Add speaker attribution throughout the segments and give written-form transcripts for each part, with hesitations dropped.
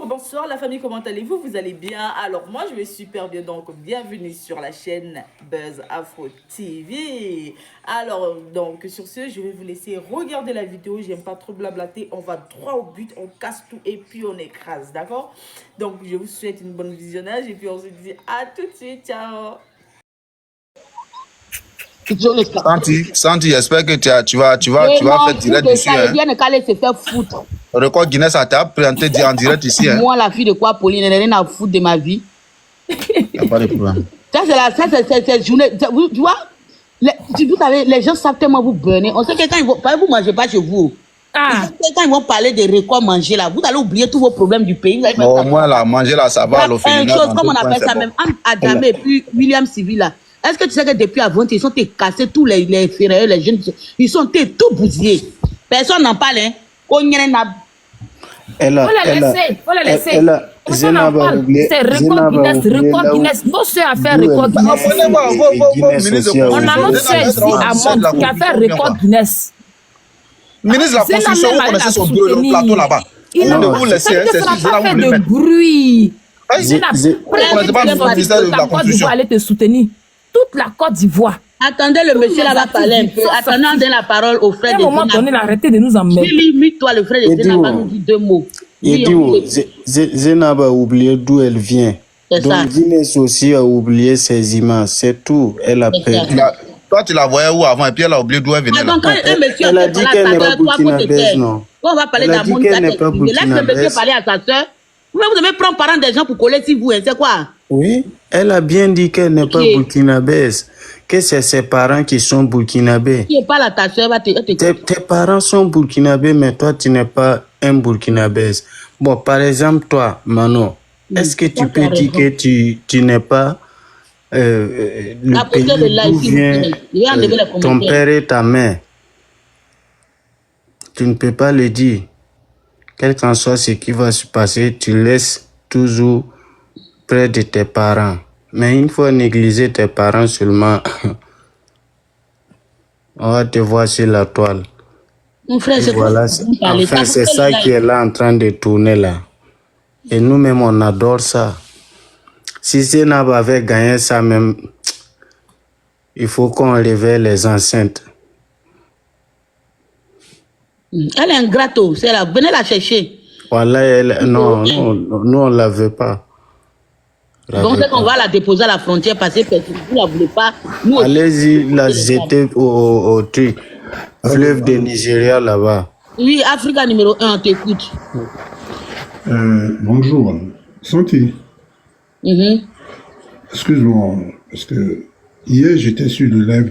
Speaker 1: bonsoir la famille, comment allez-vous? Vous allez bien? Alors moi je vais super bien, donc bienvenue sur la chaîne Buzz Afro TV. Alors donc sur ce, je vais vous laisser regarder la vidéo, j'aime pas trop blablater, on va droit au but, on casse tout et puis on écrase, d'accord? Donc je vous souhaite une bonne visionnage et puis on se dit à tout de suite, ciao!
Speaker 2: Santi, j'espère que tu vas faire direct ici.
Speaker 3: Hein. Bien qu'elle se fait foutre.
Speaker 2: Record Guinness, ça t'a présenté en direct ici. Hein.
Speaker 3: Moi, la fille de quoi, Pauline, elle n'a rien à foutre de ma vie.
Speaker 2: Il n'y a pas de problème.
Speaker 3: Ça, c'est journée. Tu vois, vous savez, les gens savent tellement vous burner. On sait que quand ils vont. Vous ne mangez pas chez vous. Ah. Quand ils vont parler des records manger là, vous allez oublier tous vos problèmes du pays.
Speaker 2: Bon, au moins, là, manger là, ça va.
Speaker 3: Une chose, comme on appelle ça même, Adam et puis William Civil là. Est-ce que tu sais que depuis avant, ils sont cassés tous les ferrailleurs, les jeunes, ils sont tout bousillés. Personne n'en parle, hein. Faut
Speaker 4: la laisser. Personne n'en parle. C'est record Guinness. Vos soeurs a fait record Guinness. On a notre soeur ici à Monde qui a fait record Guinness.
Speaker 2: Ministre de la Construction, vous connaissez son plateau là-bas.
Speaker 4: Il n'a pas fait de bruit. La Côte d'Ivoire allait te soutenir. Toute la Côte d'Ivoire.
Speaker 3: Attendez, le monsieur là va parler un peu. Attendez, on donne la parole au frère de Zénab.
Speaker 4: À un moment donné, arrêtez de nous emmerder.
Speaker 3: Toi, le frère de Zénab va nous dire deux mots.
Speaker 5: Zénab a oublié d'où elle vient. Donc Guinness aussi a oublié ses images. C'est tout. Elle a perdu.
Speaker 2: Toi, tu la voyais où avant et puis elle a oublié d'où elle venait.
Speaker 3: Donc, quand un monsieur
Speaker 5: elle a dit qu'elle n'est pas burkinabeuse, non.
Speaker 3: On va parler d'amour. Laisse le monsieur parler à sa soeur. Vous devez prendre parents des gens pour coller si vous, c'est quoi?
Speaker 5: Oui, elle a bien dit qu'elle n'est pas burkinabeuse, que c'est ses parents qui sont burkinabés.
Speaker 3: Qui parle à ta soeur,
Speaker 5: tes parents sont burkinabés, mais toi, tu n'es pas un burkinabèse. Bon, par exemple, toi, Manon, est-ce que tu peux dire que tu n'es pas le pays d'où vient ton père et ta mère? Tu ne peux pas le dire. Quel qu'en soit ce qui va se passer, tu laisses toujours près de tes parents. Mais une fois négligé tes parents seulement, on va te voir sur la toile.
Speaker 3: Mon frère,
Speaker 5: voilà, enfin, c'est ça qui est là en train de tourner là. Et nous-mêmes, on adore ça. Si Zénab avait gagné ça même, il faut qu'on réveille les enceintes.
Speaker 3: Elle est un gratto, c'est là. Venez la chercher.
Speaker 5: Voilà, non, nous on ne la veut pas.
Speaker 3: Donc c'est qu'on va la déposer à la frontière parce que vous ne la voulez pas.
Speaker 5: Allez-y la jeter au truc. Fleuve de Nigeria là-bas.
Speaker 3: Oui, Africa numéro 1, on t'écoute.
Speaker 6: Bonjour, Santi. Excuse-moi, parce que hier j'étais sur le live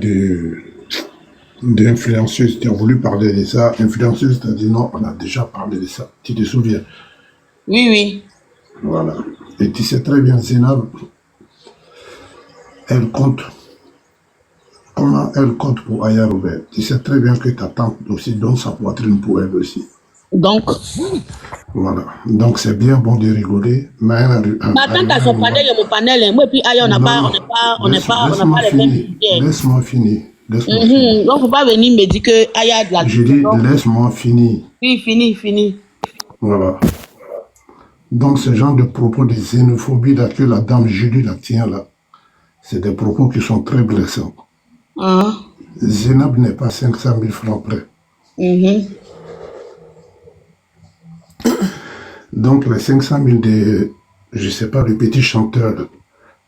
Speaker 6: d'influenceuse qui a voulu parler de ça. Influenceuse t'a dit non, on a déjà parlé de ça. Tu te souviens?
Speaker 3: Oui, oui.
Speaker 6: Voilà. Et tu sais très bien, Zénab, elle compte. Comment elle compte pour Aya Robert? Tu sais très bien que ta tante aussi donne sa poitrine pour elle aussi.
Speaker 3: Donc?
Speaker 6: Voilà. Donc c'est bien bon de rigoler. Mais
Speaker 3: ma tante a son panel et mon panel. Moi et puis Aya, on n'a pas les mêmes idées.
Speaker 6: Laisse-moi finir.
Speaker 3: Donc, il ne faut pas venir me dire que Aya de la...
Speaker 6: Je dis, laisse-moi finir.
Speaker 3: Oui, fini.
Speaker 6: Voilà. Donc, ce genre de propos de xénophobie là, que la dame Julie la tient là, c'est des propos qui sont très blessants. Zénab n'est pas 500 000 francs près. Donc, les 500 000 de, je ne sais pas, le petit chanteur,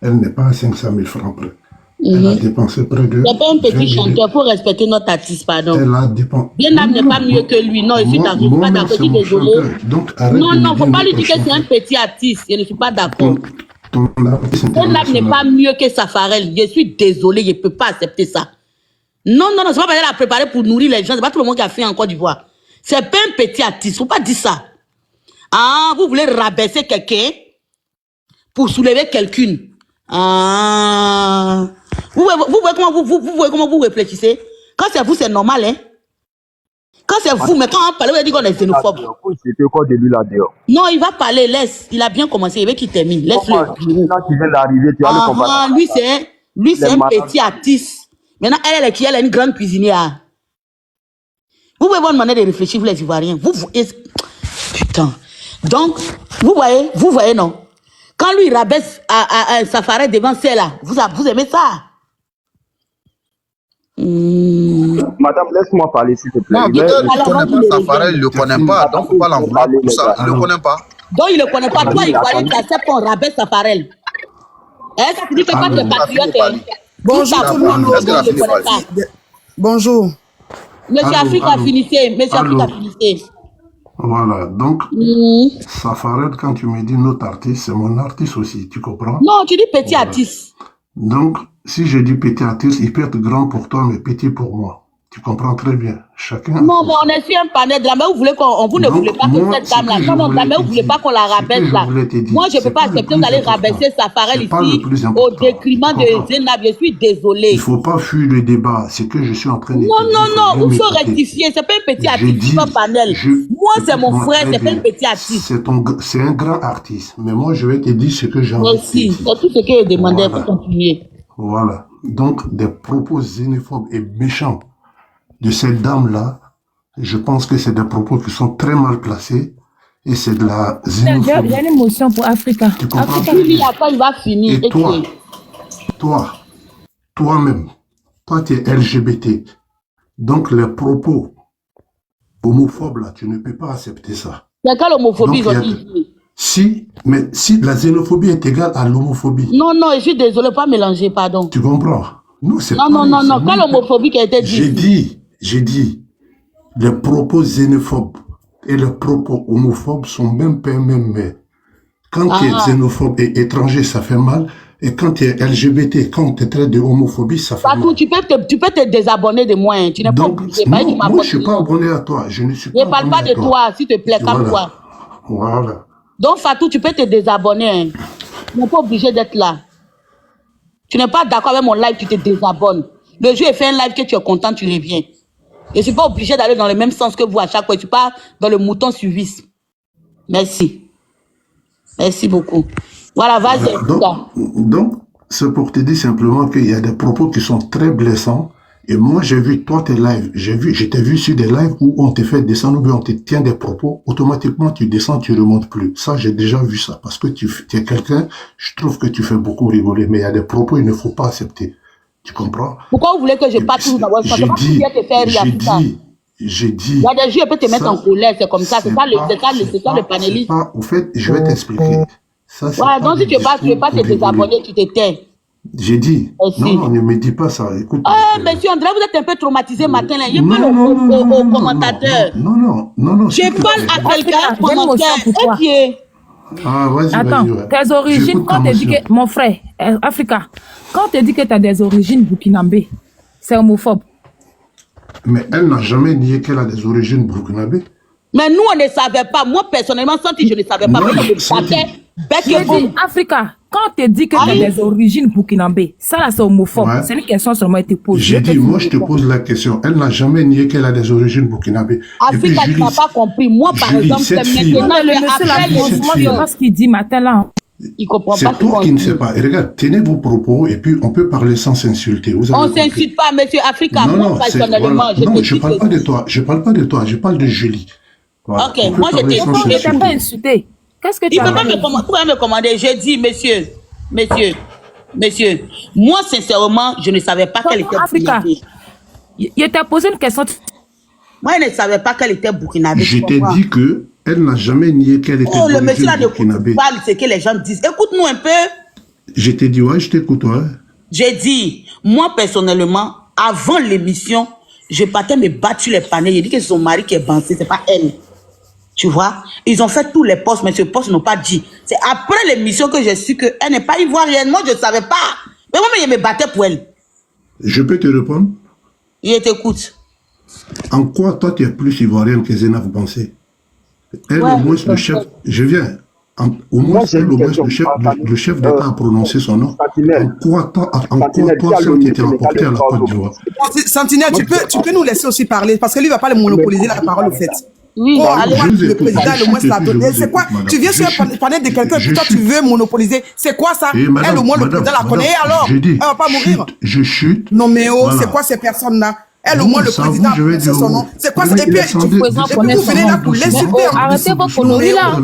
Speaker 6: elle n'est pas à 500 000 francs près. Elle a dépensé près de...
Speaker 3: C'est pas un petit chanteur, il faut respecter notre artiste, pardon.
Speaker 6: Elle a dépensé...
Speaker 3: Zénab n'est pas mieux que lui. Non, je suis d'accord, je ne suis pas d'accord, je suis désolé. Non, il ne faut pas lui dire que c'est un petit artiste, je ne suis pas d'accord. Zénab n'est pas mieux que Safarel, je suis désolé, je ne peux pas accepter ça. Non, c'est pas parce qu'elle a préparé pour nourrir les gens, c'est pas tout le monde qui a fait en Côte d'Ivoire. C'est pas un petit artiste, il ne faut pas dire ça. Ah, vous voulez rabaisser quelqu'un pour soulever quelqu'un. Ah... Vous voyez comment vous réfléchissez? Quand c'est vous, c'est normal, hein? Quand c'est vous, mais quand on parle, vous allez dire qu'on est xénophobe. Non, il va parler, laisse. Il a bien commencé, il veut qu'il termine. Laisse-le. Lui, c'est un petit artiste. Maintenant, elle est une grande cuisinière. Vous pouvez vous demander de réfléchir, vous les Ivoiriens. Putain. Donc, vous voyez, non? Quand lui, il rabaisse un Safarel devant celle-là, vous aimez ça?
Speaker 7: Madame, laisse-moi parler, s'il te plaît.
Speaker 2: Non, peut-être il ne connaît pas Safarel, il ne le connaît pas. Donc, il ne faut pas l'en vouloir pour ça. Il ne le connaît pas.
Speaker 3: Donc, il ne le connaît pas. Toi, il fallait que tu acceptes qu'on rabaisse Safarel. Ça te dit que quand tu es patriote,
Speaker 8: bonjour tout le monde. Bonjour.
Speaker 3: Monsieur Africa, finissez. Monsieur Africa, finissez.
Speaker 6: Voilà, donc, Safarel, quand tu me dis notre artiste, c'est mon artiste aussi, tu comprends?
Speaker 3: Non, tu dis petit artiste.
Speaker 6: Donc, si je dis petit artiste, il peut être grand pour toi, mais petit pour moi. Tu comprends très bien. Chacun.
Speaker 3: Non, mais on est sur un panel de la main. Vous ne voulez pas que cette dame-là. Non, non, la main, vous ne voulez pas qu'on la rabaisse là. Moi, je ne peux pas accepter d'aller rabaisser Safarel ici au détriment de Zenab. Je suis désolé.
Speaker 6: Il ne faut pas fuir le débat. C'est que je suis en train de.
Speaker 3: Non, il faut rectifier. C'est pas un petit artiste, c'est un panel. Moi, c'est mon frère, c'est pas un petit artiste.
Speaker 6: C'est un grand artiste. Mais moi, je vais te dire ce que j'ai envie de dire.
Speaker 3: C'est tout ce que je demandais pour continuer.
Speaker 6: Voilà. Donc, des propos xénophobes et méchants de cette dame-là, je pense que c'est des propos qui sont très mal placés et c'est de la xénophobie.
Speaker 4: J'ai une émotion pour Africa.
Speaker 6: Tu comprends?
Speaker 3: Après, il va finir.
Speaker 6: Et toi-même, toi, tu es LGBT. Donc, les propos homophobes, là, tu ne peux pas accepter ça.
Speaker 3: C'est quelle homophobie,
Speaker 6: Si la xénophobie est égale à l'homophobie.
Speaker 3: Non, je suis désolé, pas mélanger, pardon.
Speaker 6: Tu comprends? Non,
Speaker 3: quelle homophobie qui a été dit?
Speaker 6: J'ai dit, les propos xénophobes et les propos homophobes sont même pas même. Quand tu es xénophobe et étranger, ça fait mal. Et quand tu es LGBT, quand tu es traité de homophobie, ça fait mal.
Speaker 3: Tu peux te désabonner de moi. Hein. Tu n'es pas obligé.
Speaker 6: Moi, je ne suis pas abonné à toi. Je ne
Speaker 3: parle pas de toi, s'il te plaît, calme-toi.
Speaker 6: Voilà.
Speaker 3: Donc, Fatou, tu peux te désabonner. Hein. Tu n'es pas obligé d'être là. Tu n'es pas d'accord avec mon live, tu te désabonnes. Le jour, il fait un live que tu es content, tu reviens. Je ne suis pas obligé d'aller dans le même sens que vous à chaque fois. Je ne suis pas dans le mouton suivisme. Merci. Merci beaucoup. Voilà, vas-y.
Speaker 6: Donc, c'est pour te dire simplement qu'il y a des propos qui sont très blessants. Et moi, j'ai vu toi tes lives. Je t'ai vu sur des lives où on te fait descendre ou bien on te tient des propos. Automatiquement, tu descends, tu ne remontes plus. Ça, j'ai déjà vu ça. Parce que tu es quelqu'un, je trouve que tu fais beaucoup rigoler. Mais il y a des propos, il ne faut pas accepter. Tu comprends?
Speaker 3: Pourquoi vous voulez que je parte tout dans votre
Speaker 6: J'ai dit.
Speaker 3: Il y a des jeux, je peux te mettre en colère, c'est comme ça. C'est ça le panéliste.
Speaker 6: Au fait, je vais t'expliquer.
Speaker 3: Voilà, donc si tu ne veux pas te désabonner, tu te tais.
Speaker 6: J'ai dit. Non, ne me dis pas ça. Écoute.
Speaker 3: Monsieur André, vous êtes un peu traumatisé matin. Là. Je parle au commentateur.
Speaker 6: Non.
Speaker 3: Je parle à quelqu'un, commentateur.
Speaker 6: Ah, vas-y,
Speaker 4: attends, tes origines, quand tu dis que, mon frère, Africa, quand tu dis que tu as des origines burkinabé, c'est homophobe.
Speaker 6: Mais elle n'a jamais nié qu'elle a des origines burkinabé.
Speaker 3: Mais nous, on ne savait pas. Moi, personnellement, Santi, je ne savais pas.
Speaker 4: Je dis, Africa, quand tu dis que tu as des origines burkinabé, ça là, c'est homophobe. C'est une question seulement été posée.
Speaker 6: J'ai dit, moi, je te pose la question. Elle n'a jamais nié qu'elle a des origines burkinabé.
Speaker 3: Africa, tu n'as pas compris. Moi, par exemple, c'est maintenant.
Speaker 4: Le monsieur là, moi, ce qu'il dit matin là.
Speaker 3: Il comprend pas.
Speaker 6: C'est toi qui ne sais pas. Et regarde, tenez vos propos et puis on peut parler sans s'insulter. On ne
Speaker 3: s'insulte pas, monsieur Africa.
Speaker 6: Non, je ne parle pas de toi. Je parle pas de toi. Je parle de Julie. Voilà.
Speaker 3: Ok, moi je t'ai
Speaker 4: pas insulté. Qu'est-ce que tu as dit?
Speaker 3: Vous pouvez me commander. Je dis, monsieur, moi sincèrement, je ne savais pas qu'elle était burkinabé.
Speaker 4: Il t'a posé une question.
Speaker 3: Moi, je ne savais pas qu'elle était burkinabé.
Speaker 6: Je t'ai dit que elle n'a jamais nié qu'elle était burkinabé.
Speaker 3: Le monsieur là ne parle ce que les gens disent. Écoute-nous un peu.
Speaker 6: Je t'ai dit, ouais, je t'écoute, ouais.
Speaker 3: J'ai dit, moi personnellement, avant l'émission, je partais me battre sur les panneaux. J'ai dit que c'est son mari qui est bancé, c'est pas elle. Tu vois, ils ont fait tous les postes, mais ce poste n'ont pas dit. C'est après l'émission que j'ai su qu'elle n'est pas ivoirienne. Moi, je ne savais pas. Mais moi, je me battais pour elle.
Speaker 6: Je peux te répondre?
Speaker 3: Je t'écoute.
Speaker 6: En quoi, toi, tu es plus ivoirienne que Zena, vous pensez? Elle, au moins, le chef... Je viens. Au moins, le chef d'État a prononcé son nom. En quoi, toi, celle qui était emportée à la Côte d'Ivoire?
Speaker 8: Sentinelle, tu peux nous laisser aussi parler, parce que lui ne va pas le monopoliser la parole, au fait.
Speaker 3: Oui,
Speaker 8: le président, le moins l'a donné. C'est quoi? Tu viens sur un panel de quelqu'un, puis toi, tu veux monopoliser. C'est quoi ça? Elle, au moins, le président la connaît. Alors, elle va pas mourir.
Speaker 6: Je chute.
Speaker 8: Non, mais c'est quoi ces personnes-là? Elle, au moins, le président, c'est son nom. C'est quoi ça? Et puis, vous venez là pour l'insulter.
Speaker 4: Arrêtez vos conneries là.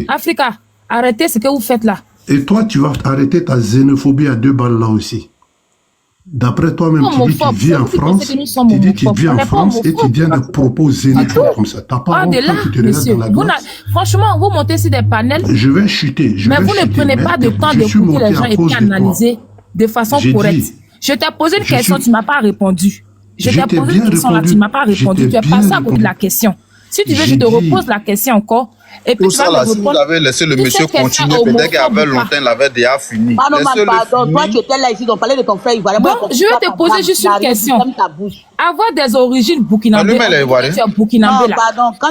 Speaker 4: Africa, arrêtez ce que vous faites là.
Speaker 6: Et toi, tu vas arrêter ta xénophobie à 2 balles là aussi. D'après toi-même, tu dis que tu vis en France, tu dis que tu vis en France et tu viens de proposer comme ça. T'as pas honte quand tu te regardes dans la glace.
Speaker 4: Franchement, vous montez sur des panels.
Speaker 6: Je vais chuter.
Speaker 4: Mais vous ne prenez pas de temps d'écouter les gens et puis analyser de façon correcte. Je t'ai posé une question, tu ne m'as pas répondu. Je t'ai posé une question, tu ne m'as pas répondu. Tu es passé à côté de la question. Si tu veux, je te repose la question encore. Et puis,
Speaker 2: tout ça là, si vous avez laissé le monsieur continuer, peut-être qu'avait longtemps, il avait déjà fini.
Speaker 3: Pardon, toi tu étais là ici, donc parlais de ton frère ivoirien.
Speaker 4: Donc, je vais te poser juste une question. Avoir des origines burkinabées, tu es burkinabé là.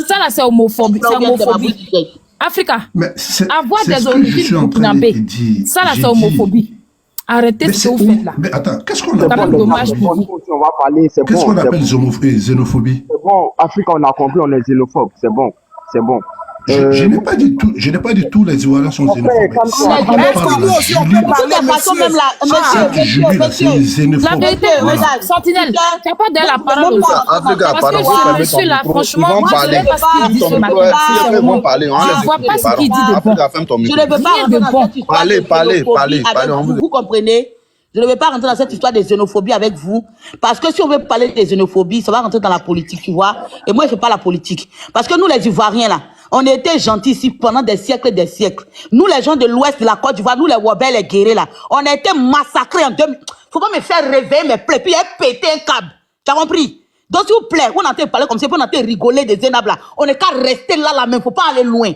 Speaker 4: Ça là, c'est homophobie. C'est homophobie. Africa, avoir des origines burkinabées, ça là, c'est homophobie. Arrêtez ce que vous faites là.
Speaker 6: Mais attends, qu'est-ce qu'on appelle
Speaker 4: dommage pour vous.
Speaker 7: On va parler, c'est bon.
Speaker 6: Qu'est-ce qu'on appelle xénophobie?
Speaker 7: C'est bon, Afrique, on a compris, on est xénophobe. C'est bon, c'est bon.
Speaker 6: Je n'ai pas dit tout, les Ivoiriens sont xénophobes.
Speaker 4: La vérité, Sentinelle, tu n'as pas de la parole. Parce que je suis là, franchement, moi, je ne sais pas ce qu'il dit ce matin. Je ne vois pas ce qu'il dit de bon.
Speaker 3: Je ne veux pas rentrer dans cette histoire de xénophobie avec vous, vous comprenez? Je ne vais pas rentrer dans cette histoire de xénophobie avec vous. Parce que si on veut parler de xénophobie, ça va rentrer dans la politique, tu vois. Et moi, je ne fais pas la politique. Parce que nous, les Ivoiriens, là, on était gentils ici pendant des siècles et des siècles. Nous, les gens de l'ouest de la Côte d'Ivoire, nous, les Wabel, les Guérés, là, on a été massacrés en 2000. Faut pas me faire réveiller mes plaies, puis péter un câble. Tu as compris? Donc, s'il vous plaît, on a été parler comme ça, on a été rigoler des Zénab, là. On n'est qu'à rester là, même. Faut pas aller loin.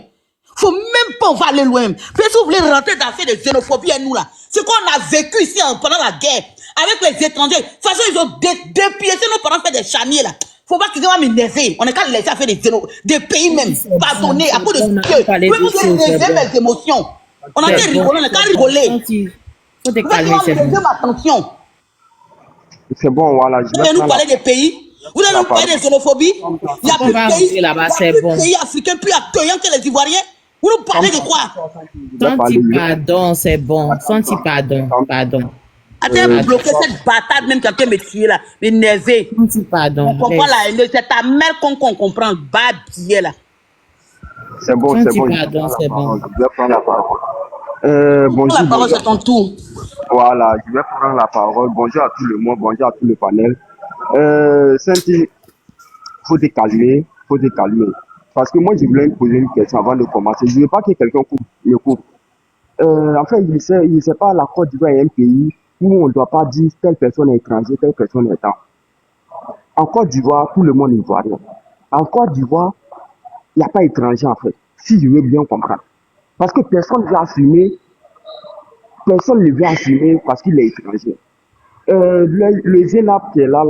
Speaker 3: Faut même pas, on va aller loin. Puis si vous voulez rentrer dans cette xénophobie à nous, là, c'est qu'on a vécu ici pendant la guerre, avec les étrangers. De toute façon, ils ont dépiécé nos parents, fait des chamiers, là. Faut pas qu'ils vont m'énerver. On est qu'à laisser faire des pays même. Pardonnez, à cause de Dieu. Vous pouvez énerver mes émotions. On a été rigoler, on est qu'à rigoler. Faut décaler, ma tension.
Speaker 7: C'est bon, voilà.
Speaker 3: Vous allez nous parler des pays. Vous allez nous parler de xénophobie. Il y a plus de pays africains plus accueillants que les Ivoiriens. Vous nous parlez de quoi?
Speaker 9: Senti pardon, c'est bon. Senti pardon, pardon.
Speaker 3: Attends, vous bloquez cette bâtarde même quelqu'un me tuer là, m'énerver.
Speaker 9: Senti pardon.
Speaker 3: On comprend là, c'est ta mère qu'on comprend, bas billet là.
Speaker 7: C'est bon, c'est bon.
Speaker 9: Pardon, c'est bon.
Speaker 7: Je vais prendre la parole. Bonjour.
Speaker 3: La parole, c'est ton tour.
Speaker 7: Voilà, je vais prendre la parole. Bonjour à tout le monde, bonjour à tout le panel. Senti, faut te calmer, faut te calmer. Parce que moi, je voulais me poser une question avant de commencer. Je ne veux pas que quelqu'un me coupe. En fait, il sait pas, la Côte d'Ivoire est un pays où on ne doit pas dire telle personne est étrangère, telle personne est étant. En Côte d'Ivoire, tout le monde est ivoirien. En Côte d'Ivoire, il n'y a pas étranger en fait, si je veux bien comprendre. Parce que personne ne veut assumer parce qu'il est étranger. Le Zénab qui est là,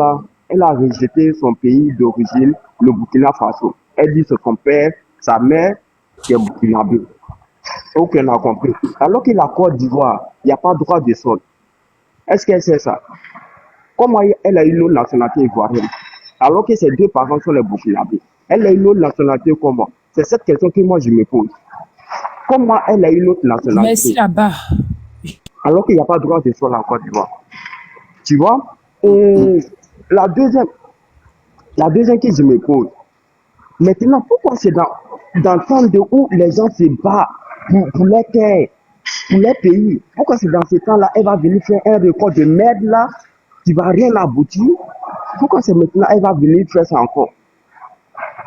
Speaker 7: elle a rejeté son pays d'origine, le Burkina Faso. Elle dit c'est son père, sa mère qui est burkinabé. Ok, on a compris. Alors que la Côte d'Ivoire, il n'y a pas de droit de sol. Est-ce qu'elle sait ça? Comment elle a une autre nationalité ivoirienne? Alors que ses deux parents sont les burkinabés. Elle a une autre nationalité comment? C'est cette question que moi je me pose. Comment elle a une autre nationalité?
Speaker 4: Merci là-bas.
Speaker 7: Alors qu'il n'y a pas de droit de sol en Côte d'Ivoire. Tu vois? Et la deuxième que je me pose. Maintenant, pourquoi c'est dans le temps de où les gens se battent pour les terres, pour les pays? Pourquoi c'est dans ce temps-là, elle va venir faire un record de merde là, qui va rien aboutir? Pourquoi c'est maintenant, elle va venir faire ça encore?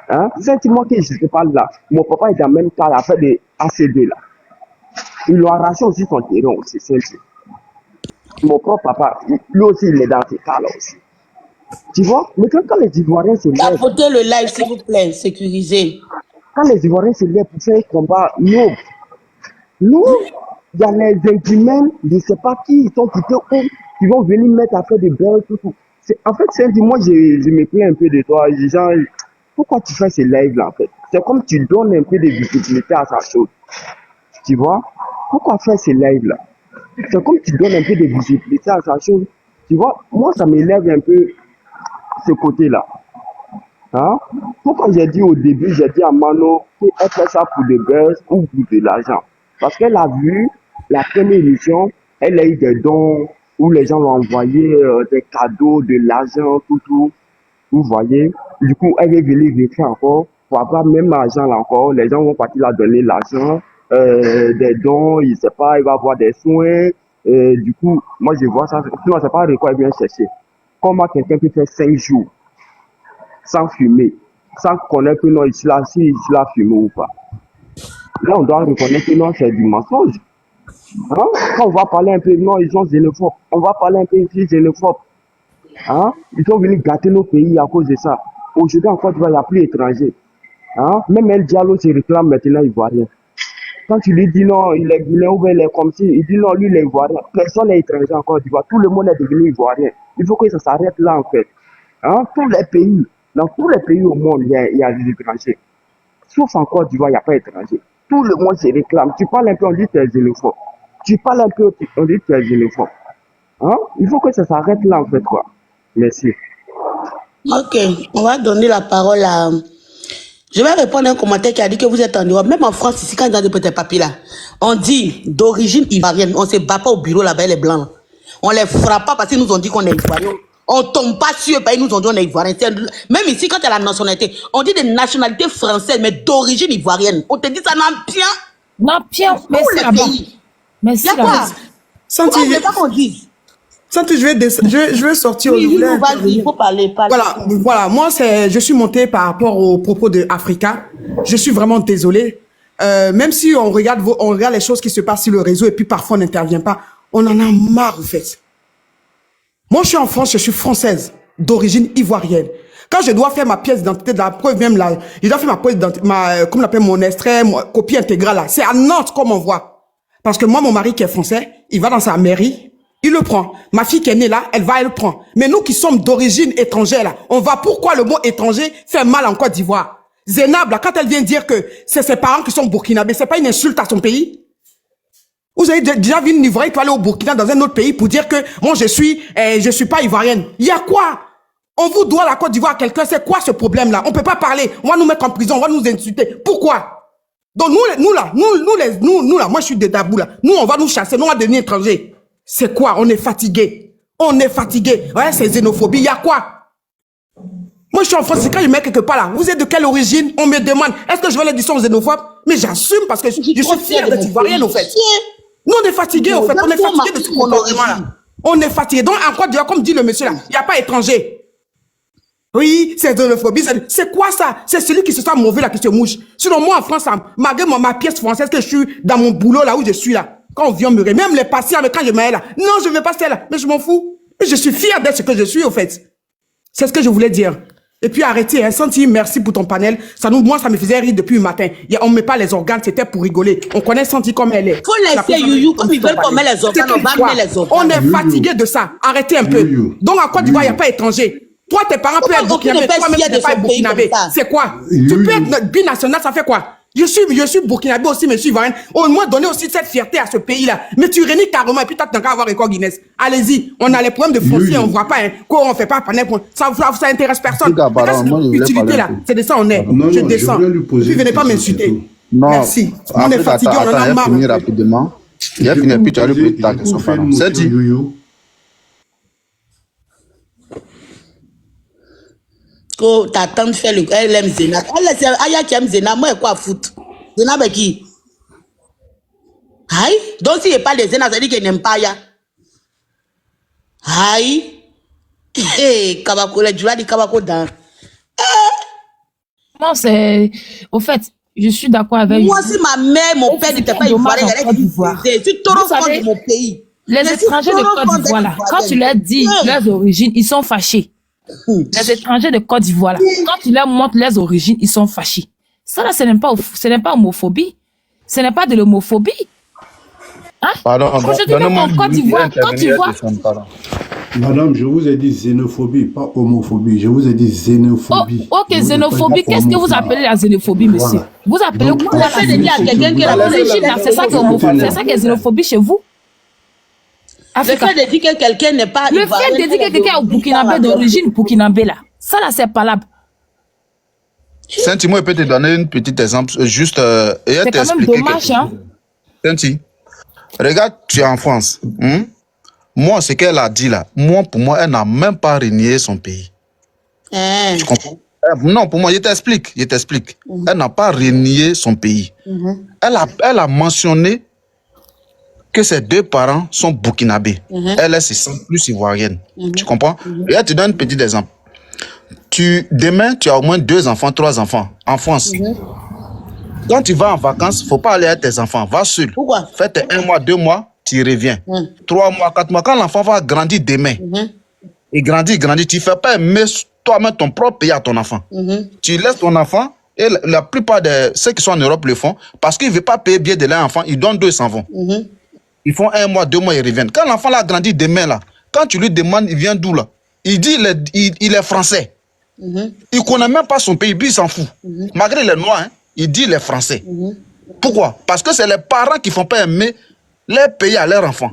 Speaker 7: Hein? Sentiment que je ne sais pas là. Mon papa est dans le même cas, à faire des ACD là. Il lui a arraché aussi son terrain aussi, c'est mon propre papa, lui aussi, il est dans ces cas là aussi. Tu vois, mais quand les Ivoiriens se lèvent...
Speaker 3: Tapotez le live, s'il vous plaît, sécurisé.
Speaker 7: Quand les Ivoiriens se lèvent pour faire un combat, nous, il y a les inhumains, je ne sais pas qui, ils sont quittés où, qui vont venir mettre à faire des belles, tout. En fait, c'est moi, je me plains un peu de toi. Genre, pourquoi tu fais ces lives-là, en fait? C'est comme tu donnes un peu de visibilité à sa chose. Tu vois? Pourquoi faire ces lives-là? C'est comme tu donnes un peu de visibilité à sa chose. Tu vois? Moi, ça m'élève un peu ce côté-là. Hein? Pourquoi j'ai dit au début, j'ai dit à Mano qu'elle fait ça pour des buzz ou pour de l'argent? Parce qu'elle a vu la première émission, elle a eu des dons où les gens l'ont envoyé des cadeaux, de l'argent, tout. Vous voyez, du coup, elle veut venir rentrer encore pour avoir même l'argent là encore. Les gens vont partir la donner l'argent, des dons, il ne sait pas, il va avoir des soins. Du coup, moi je vois ça. Sinon, c'est pas de quoi elle vient chercher. Comment quelqu'un peut faire 5 jours sans fumer, sans connaître que non, il a fumé ou pas. Là, on doit reconnaître que non, c'est du mensonge. Hein? Quand on va parler un peu, non, ils sont xénophobes. On va parler un peu ici, xénophobes. Hein? Ils sont venus gâter nos pays à cause de ça. Aujourd'hui, en Côte d'Ivoire, il n'y a plus d'étrangers. Hein? Même El Diallo se réclame maintenant ivoirien. Quand tu lui dis non, il est guinéen ou il est comme si, il dit non, lui, il est ivoirien. Personne n'est étranger en Côte d'Ivoire. Tout le monde est devenu ivoirien. Il faut que ça s'arrête là, en fait. Hein? Tous les pays, dans tous les pays au monde, il y a des étrangers. Sauf en Côte d'Ivoire, il n'y a pas d'étrangers. Tout le monde se réclame. Tu parles un peu, on dit que tu es xénophobe. Tu parles un peu, on dit que tu es xénophobe. Hein? Il faut que ça s'arrête là, en fait, quoi. Merci.
Speaker 3: Ok, on va donner la parole à... Je vais répondre à un commentaire qui a dit que vous êtes en Europe. Même en France, ici, quand ils ont des petits papiers là, on dit d'origine ivoirienne. On ne se bat pas au bureau là-bas, les blancs. On les frappe pas parce qu'ils nous ont dit qu'on est ivoirien. On ne tombe pas sur eux, ils nous ont dit qu'on est ivoirien. Même ici, quand il y a la nationalité, on dit des nationalités françaises, mais d'origine ivoirienne. On te dit ça n'a bien.
Speaker 4: Non, bien, mais c'est là-bas. Mais c'est là-bas.
Speaker 8: Santi,
Speaker 3: je pas qu'on dise.
Speaker 8: Santi, je vais sortir.
Speaker 3: Oui, il faut parler.
Speaker 8: Voilà, moi, je suis monté par rapport aux propos de Africa. Je suis vraiment désolé. Même si on regarde les choses qui se passent sur le réseau et puis parfois on n'intervient pas, on en a marre, en fait. Moi, je suis en France, je suis française, d'origine ivoirienne. Quand je dois faire ma pièce d'identité, de la preuve même là, je dois faire ma pièce d'identité, comme on appelle mon extrait, copie intégrale là. C'est à Nantes qu'on m'envoie. Parce que moi, mon mari qui est français, il va dans sa mairie, il le prend. Ma fille qui est née là, elle le prend. Mais nous qui sommes d'origine étrangère là, on va, pourquoi le mot étranger fait mal en Côte d'Ivoire? Zénab là, quand elle vient dire que c'est ses parents qui sont burkinabés, c'est pas une insulte à son pays? Vous avez déjà vu une Ivoirienne qui va aller au Burkina dans un autre pays pour dire que moi je suis pas ivoirienne. Il y a quoi? On vous doit la Côte d'Ivoire à quelqu'un, c'est quoi ce problème-là? On peut pas parler, on va nous mettre en prison, on va nous insulter. Pourquoi? Donc nous là, moi je suis de Dabou là. Nous on va nous chasser, nous on va devenir étrangers. C'est quoi? On est fatigué. On est fatigué. Ouais, c'est xénophobie. Il y a quoi? Moi je suis en France, c'est quand je mets quelque part là. Vous êtes de quelle origine? On me demande, est-ce que je vais les dire sont xénophobes? Mais j'assume parce que je suis fière d'être ivoirienne au fait. Nous, on est fatigués, en fait. On est fatigués de ce comportement-là. On est fatigués. Donc, en Côte d'Ivoire, comme dit le monsieur là, il n'y a pas étranger. Oui, c'est xénophobie. C'est quoi ça? C'est celui qui se sent mauvais là, qui se mouche. Sinon, moi, en France, malgré ma pièce française que je suis dans mon boulot là où je suis là, quand on vient me même les patients, mais quand je mets là, non, je ne veux pas ça là. Mais je m'en fous. Et je suis fier d'être ce que je suis, au fait. C'est ce que je voulais dire. Et puis arrêtez, hein, Santi, merci pour ton panel. Moi, ça me faisait rire depuis le matin. On ne met pas les organes, c'était pour rigoler. On connaît Santi comme elle est.
Speaker 3: Faut laisser Youyou, comme ils veulent qu'on met les organes, on va mettre les organes.
Speaker 8: On est fatigué de ça. Arrêtez un peu. Donc, en Côte d'Ivoire, il n'y a pas étranger. Toi, tes parents peuvent être burkinabés, toi-même, tu n'es pas burkinabé. C'est quoi? Tu peux être binational, ça fait quoi? Je suis burkinabé aussi, mais je suis ivoirienne. Au moins, donner aussi cette fierté à ce pays-là. Mais tu réunis carrément, et puis toi, tu n'as qu'à avoir record Guinness. Allez-y, on a les problèmes de foncier, on ne voit pas, hein. Quoi, on ne fait pas panel. Ça intéresse personne. L'utilité, là, c'est de ça on est. Je descends. Puis venez pas m'insulter. Merci. On est fatigué, on en a marre.
Speaker 2: Rapidement. Il a fini, puis tu as lui ta question, pardon. C'est dit.
Speaker 3: Oh, ta tante fait elle aime Zéna. Elle, c'est Aya qui aime Zéna. Moi, quoi foutre? Zéna, avec qui? Aïe. Donc, s'il n'y a pas de Zéna, ça veut dire qu'il n'aime pas Aya. Aïe. Hé, Kabako, les joueurs du Kabako dans.
Speaker 4: Non, c'est. Au fait, je suis d'accord avec
Speaker 3: moi, si ma mère, mon père n'était pas ivoirien, je suis trop fort de mon pays.
Speaker 4: Les étrangers de Côte d'Ivoire, là, quand tu leur dis leurs origines, ils sont fâchés. Les étrangers de Côte d'Ivoire, là, quand tu leur montres leurs origines, ils sont fâchés. Ça, là, ce n'est pas homophobie. Ce n'est pas de l'homophobie. Hein?
Speaker 2: Pardon,
Speaker 4: je dis même en Côte d'Ivoire, quand tu vois...
Speaker 6: Madame, je vous ai dit xénophobie, pas homophobie. Je vous ai dit xénophobie.
Speaker 4: Oh, ok, xénophobie. Qu'est-ce que vous appelez la xénophobie, monsieur? Vous appelez quoi la xénophobie? C'est ça qui est homophobie. C'est ça qui est xénophobie chez vous?
Speaker 3: Africa. Le fait de dire que quelqu'un n'est pas...
Speaker 4: Le fait de dire que quelqu'un est au Burkinabé d'origine Burkinabé là, ça là c'est palable.
Speaker 2: Santi, moi je peux te donner un petit exemple, juste
Speaker 4: c'est quand même dommage, hein.
Speaker 2: Santi, regarde, tu es en France. Moi, ce qu'elle a dit là, pour moi, elle n'a même pas renié son pays. Tu comprends? Non, pour moi, je t'explique. Elle n'a pas renié son pays. Elle a mentionné que ses deux parents sont burkinabés. Elle se sent plus ivoirienne. Tu comprends? Et elle te donne un petit exemple. Demain, tu as au moins 2 enfants, 3 enfants en France. Quand tu vas en vacances, il ne faut pas aller avec tes enfants. Va seul.
Speaker 3: Pourquoi?
Speaker 2: Fais tes 1 mois, 2 mois, tu reviens. 3 mois, 4 mois. Quand l'enfant va grandir demain, il grandit, tu ne fais pas aimer toi-même ton propre pays à ton enfant. Tu laisses ton enfant, et la plupart de ceux qui sont en Europe le font, parce qu'ils ne veulent pas payer bien de leur enfant, ils donnent 2, ils s'en vont. Ils font 1 mois, 2 mois, ils reviennent. Quand l'enfant a grandi demain, là, quand tu lui demandes, il vient d'où là? Il dit il est français. Il ne connaît même pas son pays, puis il s'en fout. Malgré les noirs, hein, il dit il est français. Pourquoi? Parce que c'est les parents qui ne font pas aimer leur pays à leur enfant.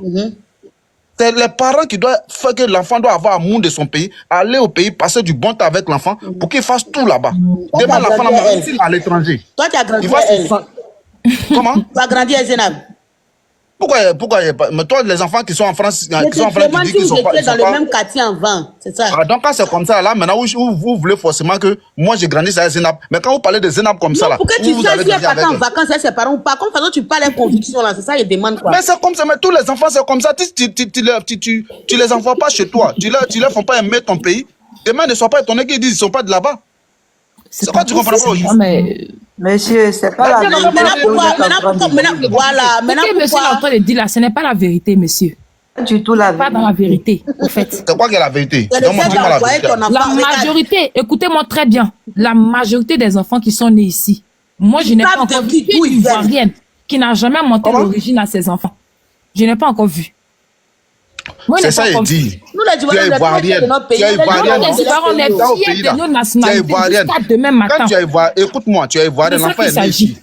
Speaker 2: C'est les parents qui doivent faire que l'enfant doit avoir amour de son pays, aller au pays, passer du bon temps avec l'enfant pour qu'il fasse tout là-bas. Demain, l'enfant va à l'étranger.
Speaker 3: Toi, tu as grandi
Speaker 2: Comment?
Speaker 3: Tu as grandi à Zenab.
Speaker 2: Pourquoi mais toi, les enfants qui sont en France, qui sont en France, tu dis qu'ils sont pas
Speaker 3: dans le même quartier en 20, c'est ça.
Speaker 2: Donc quand c'est comme ça, là, maintenant, vous voulez forcément que moi, j'ai grandi à Zenab. Mais quand vous parlez de Zenab comme ça, là,
Speaker 3: pourquoi tu sais si elle part en vacances avec ses parents ou pas? Comme façon, tu parles avec conviction, là, c'est ça, ils demandent quoi.
Speaker 2: Mais c'est comme ça, mais tous les enfants, c'est comme ça. Tu les envoies pas chez toi. Tu leur fais pas aimer ton pays. Demain, ne sois pas étonné qu'ils disent qu'ils sont pas de là-bas. C'est quoi, tu comprends pas aujourd'hui?
Speaker 10: Monsieur, c'est pas la vérité.
Speaker 4: Maintenant, monsieur est en train de dire là, ce n'est pas la vérité, monsieur.
Speaker 10: Du tout la vérité.
Speaker 4: Pas dans la vérité, au fait.
Speaker 2: C'est quoi qui est la vérité?
Speaker 4: La majorité, écoutez-moi très bien, la majorité des enfants qui sont nés ici, moi je n'ai pas encore vu une Ivoirienne qui n'a jamais monté l'origine à ses enfants. Je n'ai pas encore vu.
Speaker 2: C'est ça, il dit.
Speaker 3: Nous, les
Speaker 2: tu es ivoirienne. Tu es ivoirienne.
Speaker 4: On est fiers de nos nationalités jusqu'à demain matin.
Speaker 2: Quand tu es ivoirienne, écoute-moi, tu es ivoirienne. L'enfant est né ici.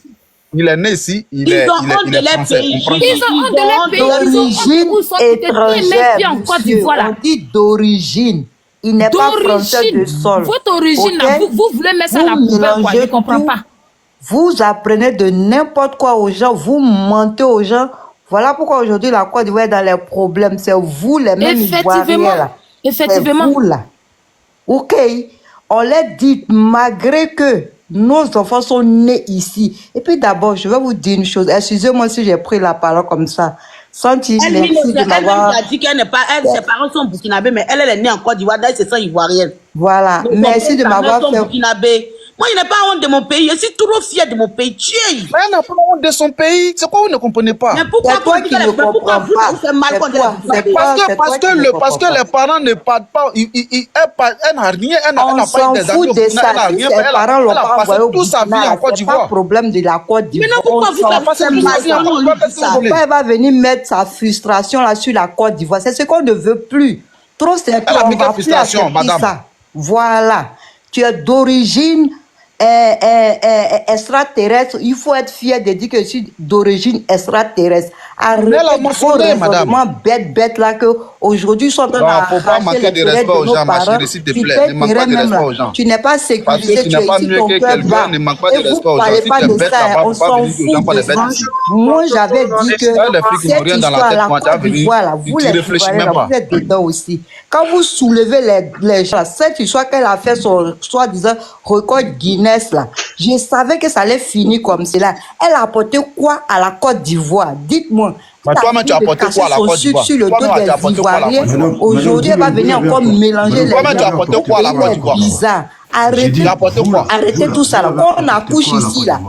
Speaker 2: Il est né ici, il est français.
Speaker 4: Ils ont honte de leur pays.
Speaker 10: D'origine étrangère, monsieur. On dit d'origine. Il n'est pas français de sol.
Speaker 4: Votre origine, là, vous voulez mettre ça à la poubelle, quoi. Je ne comprends pas.
Speaker 10: Vous apprenez de n'importe quoi aux gens. Vous mentez aux gens. Voilà pourquoi aujourd'hui la Côte d'Ivoire est dans les problèmes. C'est vous les mêmes Ivoiriens là.
Speaker 4: Effectivement.
Speaker 10: C'est vous là. Ok. On l'a dit malgré que nos enfants sont nés ici. Et puis d'abord, je vais vous dire une chose. Excusez-moi si j'ai pris la parole comme ça. Santi, merci de m'avoir...
Speaker 3: Elle a dit qu'elle n'est pas... ses parents sont burkinabés, mais elle est née en Côte d'Ivoire, elle se sent ivoirienne.
Speaker 10: Voilà. Merci de m'avoir fait...
Speaker 3: Moi, je n'ai pas honte de mon pays. Je suis trop fière de mon pays. Tu es.
Speaker 2: Mais elle n'a pas honte de son pays. C'est quoi, vous ne comprenez pas?
Speaker 3: Mais pourquoi
Speaker 10: toi qui ne comprends pas?
Speaker 2: Parce que les parents ne parlent pas. Elle n'a rien. Elle n'a
Speaker 10: pas eu des amis.
Speaker 2: Elle n'a rien.
Speaker 10: Ses parents l'ont pas envoyé au
Speaker 2: Burkina.
Speaker 10: C'est pas problème de la Côte d'Ivoire.
Speaker 3: Mais non, pourquoi vous faites
Speaker 10: ça? Elle va venir mettre sa frustration là sur la Côte d'Ivoire. C'est ce qu'on ne veut plus. Trop c'est trop.
Speaker 2: Elle a mis frustration, madame.
Speaker 10: Voilà. Tu es d'origine extraterrestre. Il faut être fier de dire que je suis d'origine extraterrestre. Arrêtez vraiment bête là que aujourd'hui ils sont en train d'arracher les têtes de nos parents. Tu n'es pas sécurisé, tu es ici, ton cœur bat. Et vous ne parlez pas de ça, on s'en fout de ça. Moi j'avais dit que cette histoire, la Côte d'Ivoire là, vous les Ivoiriens, vous êtes dedans aussi. Quand vous soulevez les gens, cette histoire qu'elle a fait son soi-disant record Guinness là, je savais que ça allait finir comme cela. Elle a apporté quoi à la Côte d'Ivoire? Dites-moi.
Speaker 2: Toi-même, tu as apporté quoi à la Côte d'Ivoire?
Speaker 10: Sur le dos des Ivoiriens. Aujourd'hui, elle va venir encore mélanger les gens.
Speaker 2: Toi-même, tu as apporté quoi à la Côte d'Ivoire?
Speaker 10: Bizarre. Arrêtez tout ça là. Quand on accouche ici là,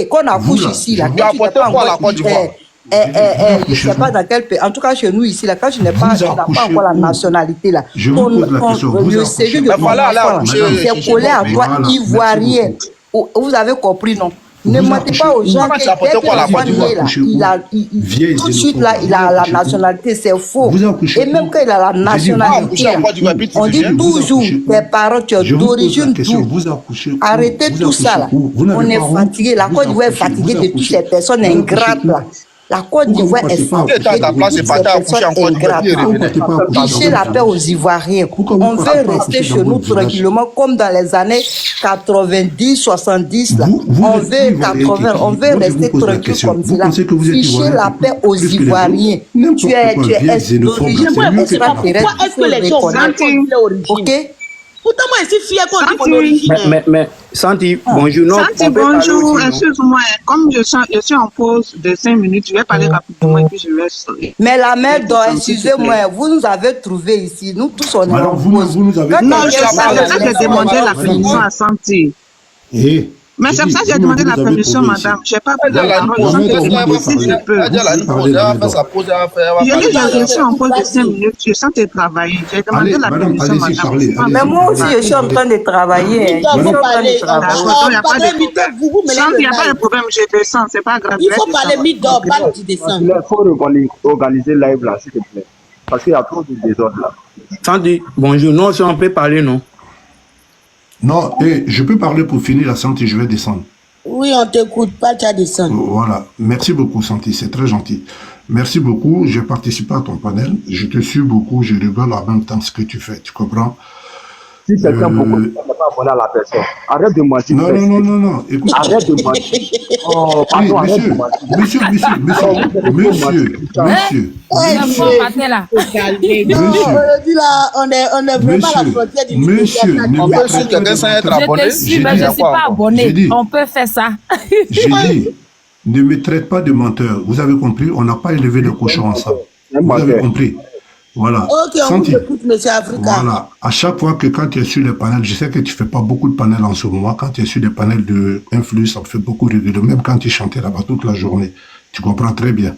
Speaker 10: quand on accouche ici là,
Speaker 2: tu as apporté quoi à la Côte d'Ivoire?
Speaker 10: Je ne sais pas dans quel pays. En tout cas, chez nous ici, là, quand tu n'as pas encore la nationalité, là, le séjour de ton enfant, c'est collé à toi, ivoirien. Vous avez compris, non? Ne mentez pas aux gens que dès que l'enfant est là, tout de suite là, il a la nationalité, c'est faux. Et même quand il a la nationalité, on dit toujours, tes parents, tu es d'origine d'où? Arrêtez tout ça là. On est fatigué, la Côte d'Ivoire est fatiguée de toutes ces personnes ingrates là. La Côte d'Ivoire est fatiguée de ces personnes ingrates. Fichez la paix aux Ivoiriens. On veut rester chez nous tranquillement comme dans les années 90, 70 là. On veut 80, on veut rester tranquille comme cela. Fichez la paix aux Ivoiriens. Tu es d'origine extraterrestre.
Speaker 3: Pourquoi est-ce que les gens
Speaker 10: ok?
Speaker 3: Pourtant, moi, ici, fier qu'on dit mon origine.
Speaker 5: Mais, Santi, bonjour. Non,
Speaker 11: Santi, bonjour. Excuse-moi, comme je suis en pause de 5 minutes, je vais parler rapidement et puis je vais sortir.
Speaker 10: Mais la mère dort, excusez-moi, vous nous avez trouvé ici. Nous tous, on est
Speaker 6: alors, vous nous avez...
Speaker 11: Non, c'est ça que j'ai demandé la permission à Santi. Mais c'est pour ça que j'ai demandé la permission, madame. Je n'ai pas pris la parole. Je peux. Je suis en pause de 5 minutes. Je sens de travailler. J'ai demandé la permission, madame.
Speaker 10: Mais moi aussi, je suis en train de travailler.
Speaker 3: Il faut parler.
Speaker 11: Il n'y a pas de problème. Je descends. C'est pas grave.
Speaker 3: Il faut parler mi-d'or, pas tu descends.
Speaker 7: Il faut organiser live là, s'il te plaît. Parce qu'il y a trop de désordre là.
Speaker 5: Santi, bonjour. Non, si on peut parler, non?
Speaker 6: Non, je peux parler pour finir la Santi, je vais descendre.
Speaker 3: Oui, on t'écoute, pas qu'à descendre.
Speaker 6: Voilà, merci beaucoup Santi, c'est très gentil. Merci beaucoup, j'ai participé à ton panel, je te suis beaucoup, je rigole en même temps ce que tu fais, tu comprends?
Speaker 7: Si quelqu'un ne pas abonné à la personne, arrête de mentir.
Speaker 6: Non, écoute.
Speaker 7: Arrête de mentir. Oh, pardon, arrête de mentir.
Speaker 6: Monsieur.
Speaker 3: On est vraiment à la frontière du
Speaker 6: Monsieur,
Speaker 4: on peut si quelqu'un sans être abonné. Je te suis, mais je ne suis pas abonné. On peut faire ça.
Speaker 6: J'ai dit, ne me traite pas de menteur. Vous avez compris? On n'a pas élevé le cochon ensemble. Vous avez compris? Voilà.
Speaker 3: Ok, on vous écoute, monsieur Africa.
Speaker 6: Voilà. À chaque fois que quand tu es sur les panels, je sais que tu ne fais pas beaucoup de panels en ce moment. Quand tu es sur des panels d'influence, ça me fait beaucoup rigoler. Même quand tu chantais là-bas toute la journée. Tu comprends très bien.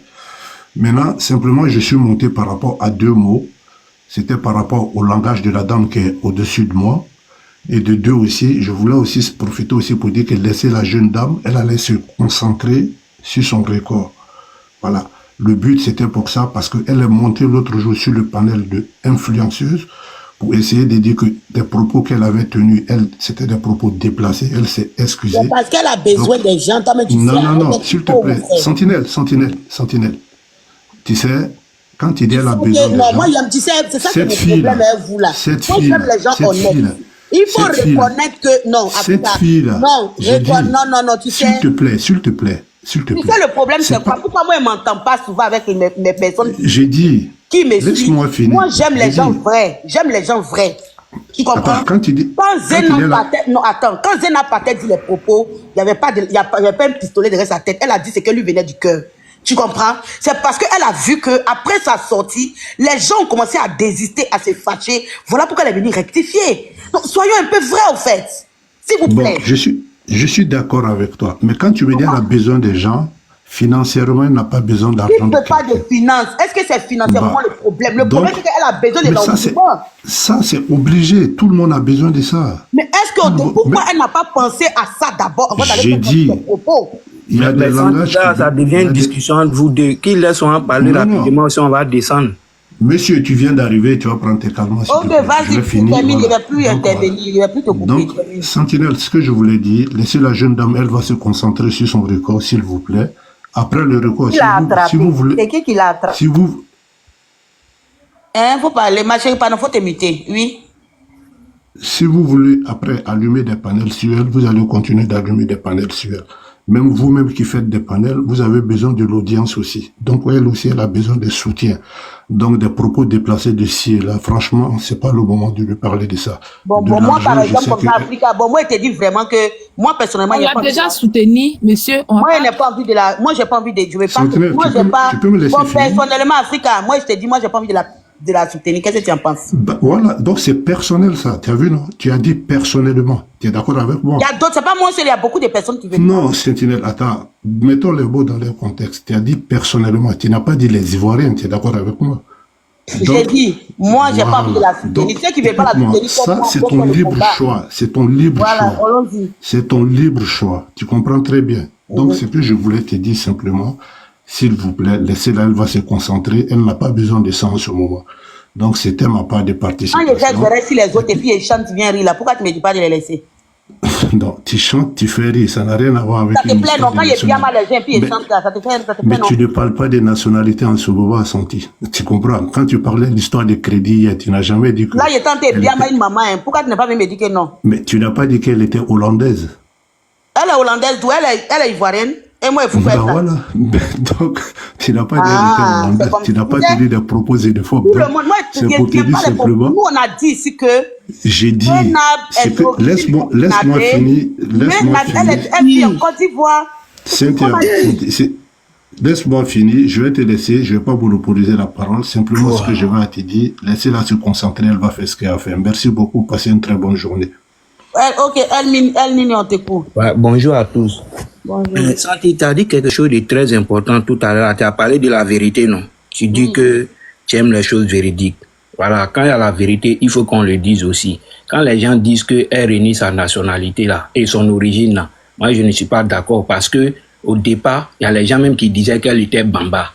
Speaker 6: Maintenant, simplement, je suis monté par rapport à 2 mots. C'était par rapport au langage de la dame qui est au-dessus de moi. Et de 2 aussi, je voulais aussi profiter aussi pour dire que laisser la jeune dame, elle allait se concentrer sur son record. Voilà. Le but, c'était pour ça, parce qu'elle est montée l'autre jour sur le panel de influenceuse pour essayer de dire que des propos qu'elle avait tenus, c'était des propos déplacés. Elle s'est excusée.
Speaker 3: C'est parce qu'elle a besoin des gens.
Speaker 6: Non, s'il te plaît. Sentinelle. Tu sais, quand tu dis elle a besoin de gens...
Speaker 3: Moi, tu sais, c'est ça que le problème avec vous là. Moi, j'aime les gens honnêtes. Il faut reconnaître que... Non,
Speaker 6: cette fille-là...
Speaker 3: Non, tu sais...
Speaker 6: S'il te plaît. Tu sais,
Speaker 3: le problème, c'est quoi? Pourquoi moi, je ne m'entends pas souvent avec mes personnes
Speaker 6: j'ai dit,
Speaker 3: qui me suivent?
Speaker 6: Laisse-moi finir.
Speaker 3: Moi, j'aime les gens vrais. J'aime les gens vrais. Tu comprends?
Speaker 6: Attends, quand tu dis...
Speaker 3: Quand Zena Patel dit les propos, il n'y avait pas un pistolet derrière sa tête. Elle a dit ce que lui venait du cœur. Tu comprends? C'est parce qu'elle a vu qu'après sa sortie, les gens ont commencé à désister, à se fâcher. Voilà pourquoi elle est venue rectifier. Donc, soyons un peu vrais, au fait. S'il vous plaît.
Speaker 6: Je suis d'accord avec toi. Mais quand tu me dis qu'elle a besoin des gens, financièrement, elle n'a pas besoin d'argent.
Speaker 3: Il ne peut pas de finances. Est-ce que c'est financièrement le problème? Le problème, c'est qu'elle a besoin de l'environnement.
Speaker 6: Ça, c'est obligé. Tout le monde a besoin de ça.
Speaker 3: Mais est-ce que pourquoi elle n'a pas pensé à ça d'abord?
Speaker 6: J'ai dit, il y a des langages...
Speaker 5: Ça devient une discussion entre vous deux. Qui laisse-on parler rapidement si on va descendre?
Speaker 6: Monsieur, tu viens d'arriver, tu vas prendre tes calmes.
Speaker 3: Ok, vas-y, tu termines, il ne va plus intervenir, il ne va plus te couper.
Speaker 6: Donc, Sentinelle, ce que je voulais dire, laissez la jeune dame, elle va se concentrer sur son record, s'il vous plaît. Après le record, si vous voulez...
Speaker 10: C'est qui l'a attrapé?
Speaker 6: Si vous...
Speaker 3: Faut parler, ma chérie, pardon, faut t'imiter, oui.
Speaker 6: Si vous voulez, après, allumer des panels sur elle, vous allez continuer d'allumer des panels sur elle. Même vous-même qui faites des panels, vous avez besoin de l'audience aussi. Donc, elle aussi, elle a besoin de soutien. Donc, des propos déplacés de ci et là, franchement, c'est pas le moment de lui parler de ça.
Speaker 3: Bon, moi, par exemple, comme ça, Africa, moi, je te dis vraiment que, moi, personnellement,
Speaker 4: on l'a déjà soutenu, monsieur.
Speaker 3: Moi, je n'ai pas envie de la, moi, j'ai pas envie de, je vais pas, moi, j'ai pas, bon, personnellement, Africa, moi, je te dis, moi, j'ai pas envie de la soutenir. Qu'est-ce que tu en penses?
Speaker 6: Voilà, donc c'est personnel ça, tu as vu, non? Tu as dit personnellement, tu es d'accord avec moi?
Speaker 3: Il y a d'autres, c'est pas moi seul, il y a beaucoup de personnes qui veulent.
Speaker 6: Non, Sentinelle, attends, mettons les mots dans leur contexte. Tu as dit personnellement, tu n'as pas dit les Ivoiriens, tu es d'accord avec moi?
Speaker 3: J'ai dit, moi, j'ai pas envie de la soutenir. Ceux qui ne veulent pas la soutenir,
Speaker 6: ça, c'est ton libre choix. C'est ton libre choix. C'est ton libre choix. Tu comprends très bien. Donc, ce que je voulais te dire simplement, s'il vous plaît, laissez-la, elle va se concentrer. Elle n'a pas besoin de ça en ce moment. Donc, c'était ma part de participation.
Speaker 3: Quand je verrai si les autres filles chantent, tu viens rire là. Pourquoi tu ne me dis pas de les laisser?
Speaker 6: Non, tu chantes, tu fais rire. Ça n'a rien à voir avec
Speaker 3: ça te plaît, non? Quand il y a bien mal les gens, puis ils chantent là, ça te fait
Speaker 6: mais non? Tu ne parles pas des nationalités en ce moment, Santi. Tu comprends? Quand tu parlais de l'histoire des crédits, tu n'as jamais dit que...
Speaker 3: Là, il tenté bien mal une maman. Hein. Pourquoi tu n'as pas me dit que non?
Speaker 6: Mais tu n'as pas dit qu'elle était hollandaise.
Speaker 3: Elle est hollandaise, elle est ivoirienne. Et moi, il faut faire ça.
Speaker 6: Voilà. Donc, Tu n'as pas dit elle était hollandaise. Tu n'as pas tenu des propos xénophobes. C'est pour te dire simplement.
Speaker 3: Nous, on a dit ici que.
Speaker 6: J'ai dit. Laisse-moi finir. Laisse-moi finir.
Speaker 3: Elle vit en Côte d'Ivoire.
Speaker 6: Laisse-moi finir. Je vais te laisser. Je ne vais pas monopoliser la parole. Simplement, ce que je vais te dire, laissez-la se concentrer. Elle va faire ce qu'elle a fait. Merci beaucoup. Passez une très bonne journée.
Speaker 3: Ok, Elle on t'écoute.
Speaker 5: Ouais, bonjour à tous.
Speaker 3: Bonjour.
Speaker 5: Santi, tu as dit quelque chose de très important tout à l'heure. Tu as parlé de la vérité, non? Tu dis que tu aimes les choses véridiques. Voilà, quand il y a la vérité, il faut qu'on le dise aussi. Quand les gens disent qu'elle renie sa nationalité là et son origine là, moi je ne suis pas d'accord parce que au départ, il y a les gens même qui disaient qu'elle était Bamba,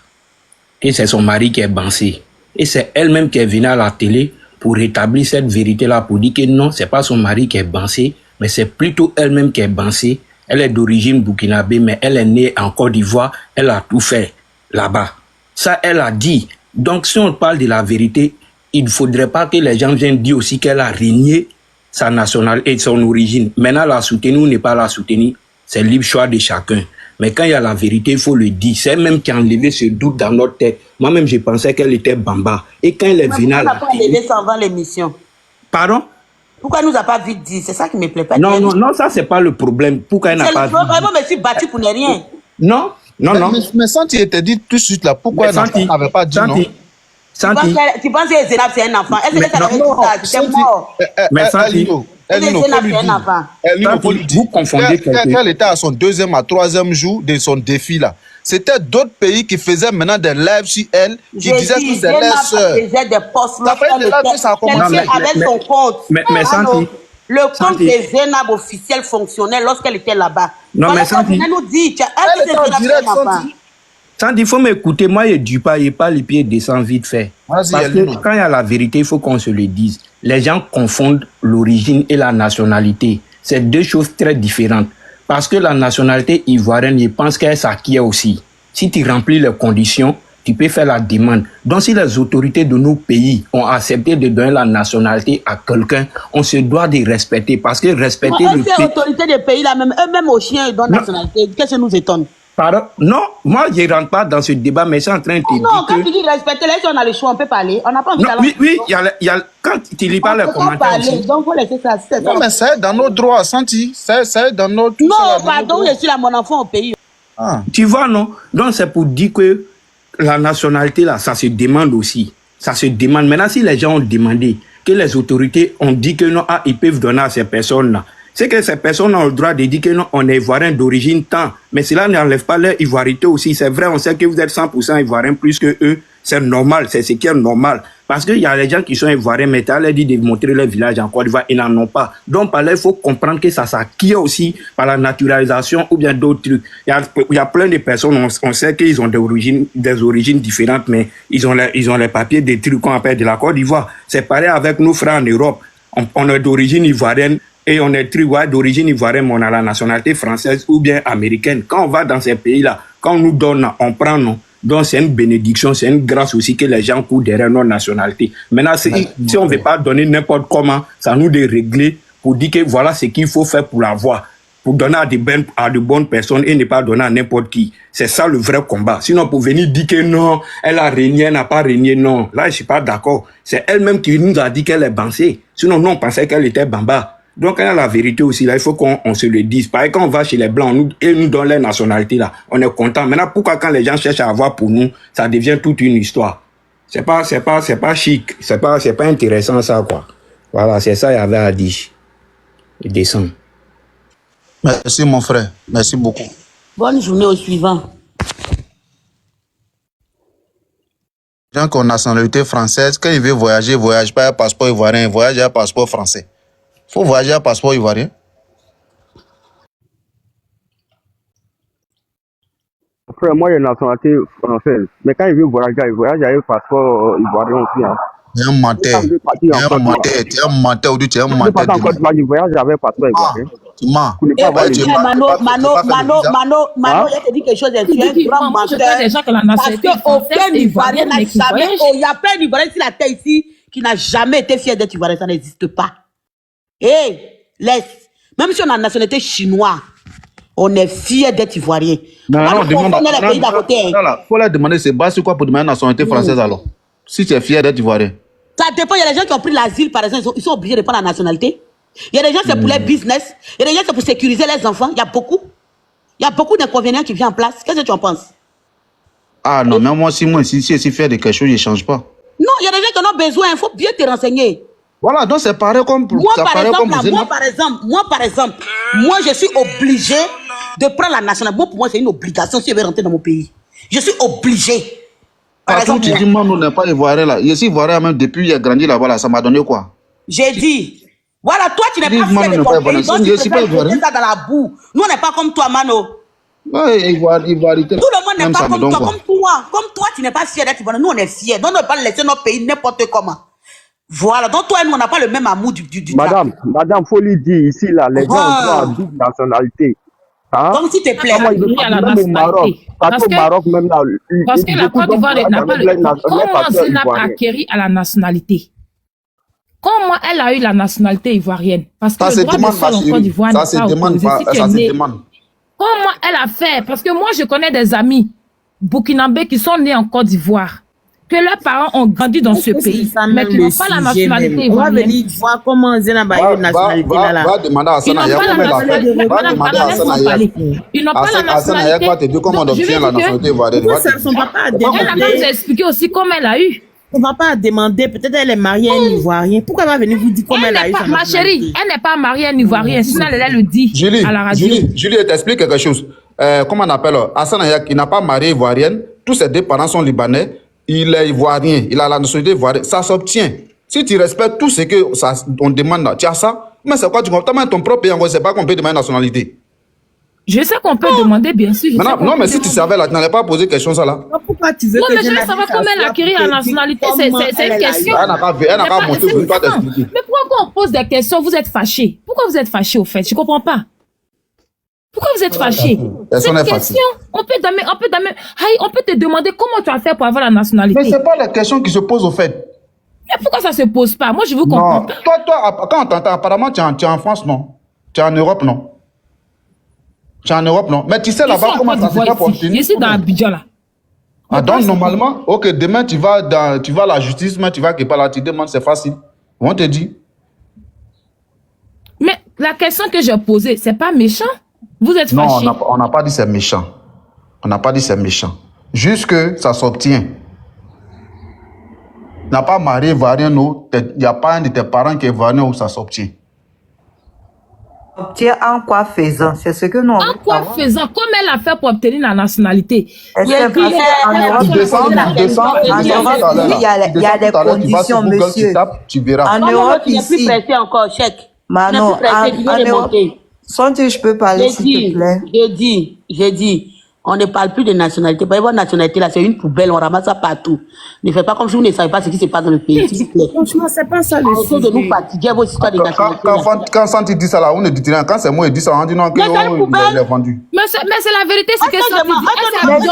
Speaker 5: que c'est son mari qui est Bansé. Et c'est elle-même qui est venue à la télé pour rétablir cette vérité-là, pour dire que non, c'est pas son mari qui est Bansé, mais c'est plutôt elle-même qui est Bansé. Elle est d'origine burkinabé, mais elle est née en Côte d'Ivoire, elle a tout fait là-bas. Ça, elle a dit. Donc, si on parle de la vérité, il ne faudrait pas que les gens viennent dire aussi qu'elle a régné sa nationalité et son origine. Maintenant, la soutenir ou n'est pas la soutenir, c'est le libre choix de chacun. Mais quand il y a la vérité, il faut le dire. C'est elle-même qui a enlevé ce doute dans notre tête. Moi-même, je pensais qu'elle était Bamba. Et quand elle est venue à la télé...
Speaker 3: Pourquoi elle n'a pas enlevé ça avant l'émission?
Speaker 5: Pardon?
Speaker 3: Pourquoi elle nous a pas vite dit? C'est ça qui me plaît pas.
Speaker 5: Non, ça, c'est pas le problème. Pourquoi elle n'a pas dit?
Speaker 3: Moi, je me suis battu pour ne rien.
Speaker 5: Non.
Speaker 2: Mais Santi était dit tout de suite là. Pourquoi elle n'avait pas dit non?
Speaker 5: Santi.
Speaker 3: Tu penses que Zénab, c'est un enfant? Elle s'est c'était mort.
Speaker 2: Mais Santi...
Speaker 5: Vous confondez quelqu'un.
Speaker 2: Elle était à son 2e à 3e jour de son défi là. C'était d'autres pays qui faisaient maintenant des lives sur elle, qui disaient que c'est leur sœur.
Speaker 3: Ça fait de là que ça a commencé avec son compte.
Speaker 5: Mais Santi.
Speaker 3: Le compte de Zénab officiel fonctionnait lorsqu'elle était là-bas.
Speaker 5: Non, mais Santi.
Speaker 3: Elle nous dit,
Speaker 2: elle était en direct, Santi.
Speaker 5: Santi, il faut m'écouter. Moi, je ne dis pas, les pieds descendent vite fait. Parce que quand il y a la vérité, il faut qu'on se le dise. Les gens confondent l'origine et la nationalité. C'est deux choses très différentes. Parce que la nationalité ivoirienne, je pense qu'elle s'acquiert aussi. Si tu remplis les conditions, tu peux faire la demande. Donc, si les autorités de nos pays ont accepté de donner la nationalité à quelqu'un, on se doit de respecter. Parce que respecter le pays...
Speaker 3: Les autorités des pays, là, eux-mêmes aux chiens, ils donnent la nationalité. Qu'est-ce qui nous étonne?
Speaker 5: Pardon? Non, moi, je ne rentre pas dans ce débat, mais je suis en train de te dire
Speaker 3: non, quand tu dis respecter, là, si on a le choix, on peut parler. On n'a pas envie
Speaker 5: d'aller... Oui, quand tu lis pas les commentaires aussi.
Speaker 3: Donc, il faut laisser ça.
Speaker 2: Non, mais c'est dans nos droits, Santi. C'est dans nos...
Speaker 3: Non, pardon, je suis là, mon enfant au pays.
Speaker 5: Tu vois, non? Donc, c'est pour dire que la nationalité, là, ça se demande aussi. Ça se demande. Maintenant, si les gens ont demandé, que les autorités ont dit que non, ils peuvent donner à ces personnes-là, c'est que ces personnes ont le droit de dire que non, on est ivoirien d'origine tant. Mais cela n'enlève pas leur ivoirité aussi. C'est vrai, on sait que vous êtes 100% ivoirien plus que eux. C'est normal, c'est ce qui est normal. Parce qu'il y a les gens qui sont ivoiriens, mais tu as l'air dit de montrer leur village en Côte d'Ivoire, ils n'en ont pas. Donc, par là, il faut comprendre que ça s'acquiert aussi par la naturalisation ou bien d'autres trucs. Il y a plein de personnes, on sait qu'ils ont des origines différentes, mais ils ont les papiers des trucs qu'on appelle de la Côte d'Ivoire. C'est pareil avec nos frères en Europe. On est d'origine ivoirienne. Et on est d'origine ivoirienne, mais on a la nationalité française ou bien américaine. Quand on va dans ces pays-là, quand on nous donne, on prend, non. Donc c'est une bénédiction, c'est une grâce aussi que les gens courent derrière notre nationalité. Maintenant, si on ne veut pas donner n'importe comment, ça nous de régler pour dire que voilà ce qu'il faut faire pour l'avoir, pour donner à de bonnes personnes et ne pas donner à n'importe qui. C'est ça le vrai combat. Sinon, pour venir dire que non, elle a régné, elle n'a pas régné, non. Là, je ne suis pas d'accord. C'est elle-même qui nous a dit qu'elle est Bansé. Sinon, nous, on pensait qu'elle était Bamba. Donc, il y a la vérité aussi, là, il faut qu'on se le dise. Pareil, quand on va chez les Blancs, ils nous donnent leur nationalité, là, on est content. Maintenant, pourquoi quand les gens cherchent à avoir pour nous, ça devient toute une histoire? C'est pas chic. C'est pas intéressant, ça, quoi. Voilà, c'est ça qu'il y avait à dire. Il descend.
Speaker 2: Merci, mon frère. Merci beaucoup.
Speaker 3: Bonne journée au suivant.
Speaker 2: Les gens qui ont nationalité française, quand ils veulent voyager, voyage pas à passeport ivoirien, voyage à passeport français. Il faut voyager à passeport ivoirien.
Speaker 7: Frère, moi, j'ai une nationalité française. Mais quand il veut voyager, il voyage avec passeport ivoirien aussi. Hein.
Speaker 2: Tu es un menteur. Tu es un menteur. Tu es un menteur. Tu es un menteur.
Speaker 7: Je voyage avec passeport ivoirien.
Speaker 2: Tu mens.
Speaker 3: Mano, je te dis quelque chose. Tu es un grand menteur. Parce qu'aucun Ivoirien n'a jamais... Il n'y a pas un Ivoirien sur la terre ici qui n'a jamais été fier d'être Ivoirien. Ça n'existe pas. Laisse. Même si on a la nationalité chinoise, On est fiers d'être Ivoiriens.
Speaker 2: Non, demande. Faut leur demander, c'est bas sur quoi pour demander la nationalité française alors? Si tu es fier d'être Ivoirien.
Speaker 3: Ça dépend, il y a des gens qui ont pris l'asile, par exemple, ils sont obligés de prendre la nationalité. Il y a des gens, c'est pour les business. Il y a des gens, c'est pour sécuriser les enfants. Il y a beaucoup. Il y a beaucoup d'inconvénients qui viennent en place. Qu'est-ce que tu en penses?
Speaker 2: Ah non, mais moi, si je suis fier de quelque chose, je ne change pas.
Speaker 3: Non, il y a des gens qui en ont besoin. Il faut bien te renseigner.
Speaker 2: Voilà, donc c'est pareil comme pour
Speaker 3: moi, par exemple, moi, je suis obligé de prendre la nationalité. Pour moi, c'est une obligation si je veux rentrer dans mon pays. Je suis obligé.
Speaker 2: Par exemple, tu dis, moi, on n'est pas Ivoirien là. Je suis Ivoirien même depuis j'ai grandi là-bas, là. Ça m'a donné quoi?
Speaker 3: J'ai dit, voilà, toi, tu n'es pas fier de ton pays. Donc, tu préfères ça dans la boue. Nous, on n'est pas comme toi, Mano.
Speaker 2: Ouais, Ivoirien.
Speaker 3: Tout le monde n'est pas comme toi, comme toi. Comme toi, tu n'es pas fier d'être Ivoirien. Nous, on est fiers. Donc, on ne peut pas laisser notre pays n'importe comment. Voilà, donc toi et nous, on n'a pas le même amour du
Speaker 7: Madame, faut lui dire ici, là, les gens ont droit à double nationalité. Hein?
Speaker 3: Donc, s'il te plaît,
Speaker 7: même au Maroc, parce que Maroc, même là,
Speaker 4: parce que la Côte d'Ivoire n'a pas acquéri à la nationalité. Comment elle a eu la nationalité ivoirienne? Parce que le droit de sol en Côte d'Ivoire
Speaker 2: ça se demande.
Speaker 4: Comment elle a fait? Parce que moi, je connais des amis burkinabés qui sont nés en Côte d'Ivoire, que leurs parents ont grandi dans ce pays, mais qui n'ont pas la nationalité ivoirienne. On va venir voir comment Zénab a eu la nationalité là.
Speaker 2: Va demander à Hassan Aya comment elle a fait. Va demander à Hassan Aya.
Speaker 4: Ils n'ont pas la nationalité.
Speaker 2: Hassan Aya va te dire comment on obtient la nationalité ivoirienne.
Speaker 4: Son papa a demandé. Elle a pas vous expliquer aussi comment elle a eu.
Speaker 9: Son papa a demandé, peut-être elle est mariée à un Ivoirien. Pourquoi elle va venir vous dire comment elle a eu sa nationalité?
Speaker 4: Ma chérie, elle n'est pas mariée à un Ivoirien, sinon elle le dit à la radio.
Speaker 2: Julie, elle t'explique quelque chose. Comment on appelle Hassan Aya, qui n'a pas marié ivoirienne, tous ses deux parents sont libanais. Il est ivoirien, il a la nationalité ivoirienne, ça s'obtient. Si tu respectes tout ce qu'on demande, tu as ça. Mais c'est quoi, tu comprends ton propre pays, on ne sait pas qu'on peut demander la nationalité.
Speaker 4: Je sais qu'on peut demander, bien sûr.
Speaker 2: Non, mais si tu savais, là, tu n'allais pas poser question ça là.
Speaker 9: Pourquoi tu veux
Speaker 4: que mais je veux savoir comment elle a acquis la nationalité, c'est une question.
Speaker 2: Elle n'a pas monté pour toi t'expliquer.
Speaker 4: Mais pourquoi on pose des questions, vous êtes fâchés? Pourquoi vous êtes fâchés au fait? Je ne comprends pas. Pourquoi vous êtes fâchés? C'est une question. On peut te demander comment tu as fait pour avoir la nationalité.
Speaker 2: Mais ce n'est pas la question qui se pose au fait.
Speaker 4: Mais pourquoi ça ne se pose pas? Moi, je veux comprendre.
Speaker 2: Toi, quand on t'entend, apparemment, tu es en France, non? Tu es en Europe, non? Tu es en Europe, non? Mais tu sais là-bas comment ça se fait pour obtenir?
Speaker 4: Je suis dans Abidjan, là.
Speaker 2: Ah, donc, normalement, ok, demain, tu vas à la justice, mais tu vas quelque part là, tu demandes, c'est facile. On te dit.
Speaker 4: Mais la question que j'ai posée, c'est pas méchant? Vous êtes fâchés?
Speaker 2: Non, on n'a pas dit c'est méchant. On n'a pas dit c'est méchant. Juste que ça s'obtient. Tu n'as pas marié ivoirien, non? Il n'y a pas un de tes parents qui est ivoirien où ça s'obtient.
Speaker 10: Obtient en quoi faisant? C'est ce que nous...
Speaker 4: En quoi faisant? Comment elle a fait pour obtenir la nationalité?
Speaker 10: Il y a des conditions, monsieur.
Speaker 2: Tu verras.
Speaker 10: En Europe, ici... Manon, en Europe... Santé, je peux parler, s'il te plaît.
Speaker 3: J'ai dit, on ne parle plus de nationalité. Par exemple, nationalité, là, c'est une poubelle, on ramasse ça partout. Ne faites pas comme si vous ne savez pas ce qui se passe dans le pays, s'il vous plaît.
Speaker 9: Franchement, c'est pas ça le
Speaker 3: sujet. de nous fatiguer vos histoires de nationalité.
Speaker 2: Quand Santi dit ça, là, on ne dit rien. Quand c'est moi qui dis ça, on dit non, qu'il est vendu.
Speaker 4: Mais c'est la vérité, c'est que Santi dit.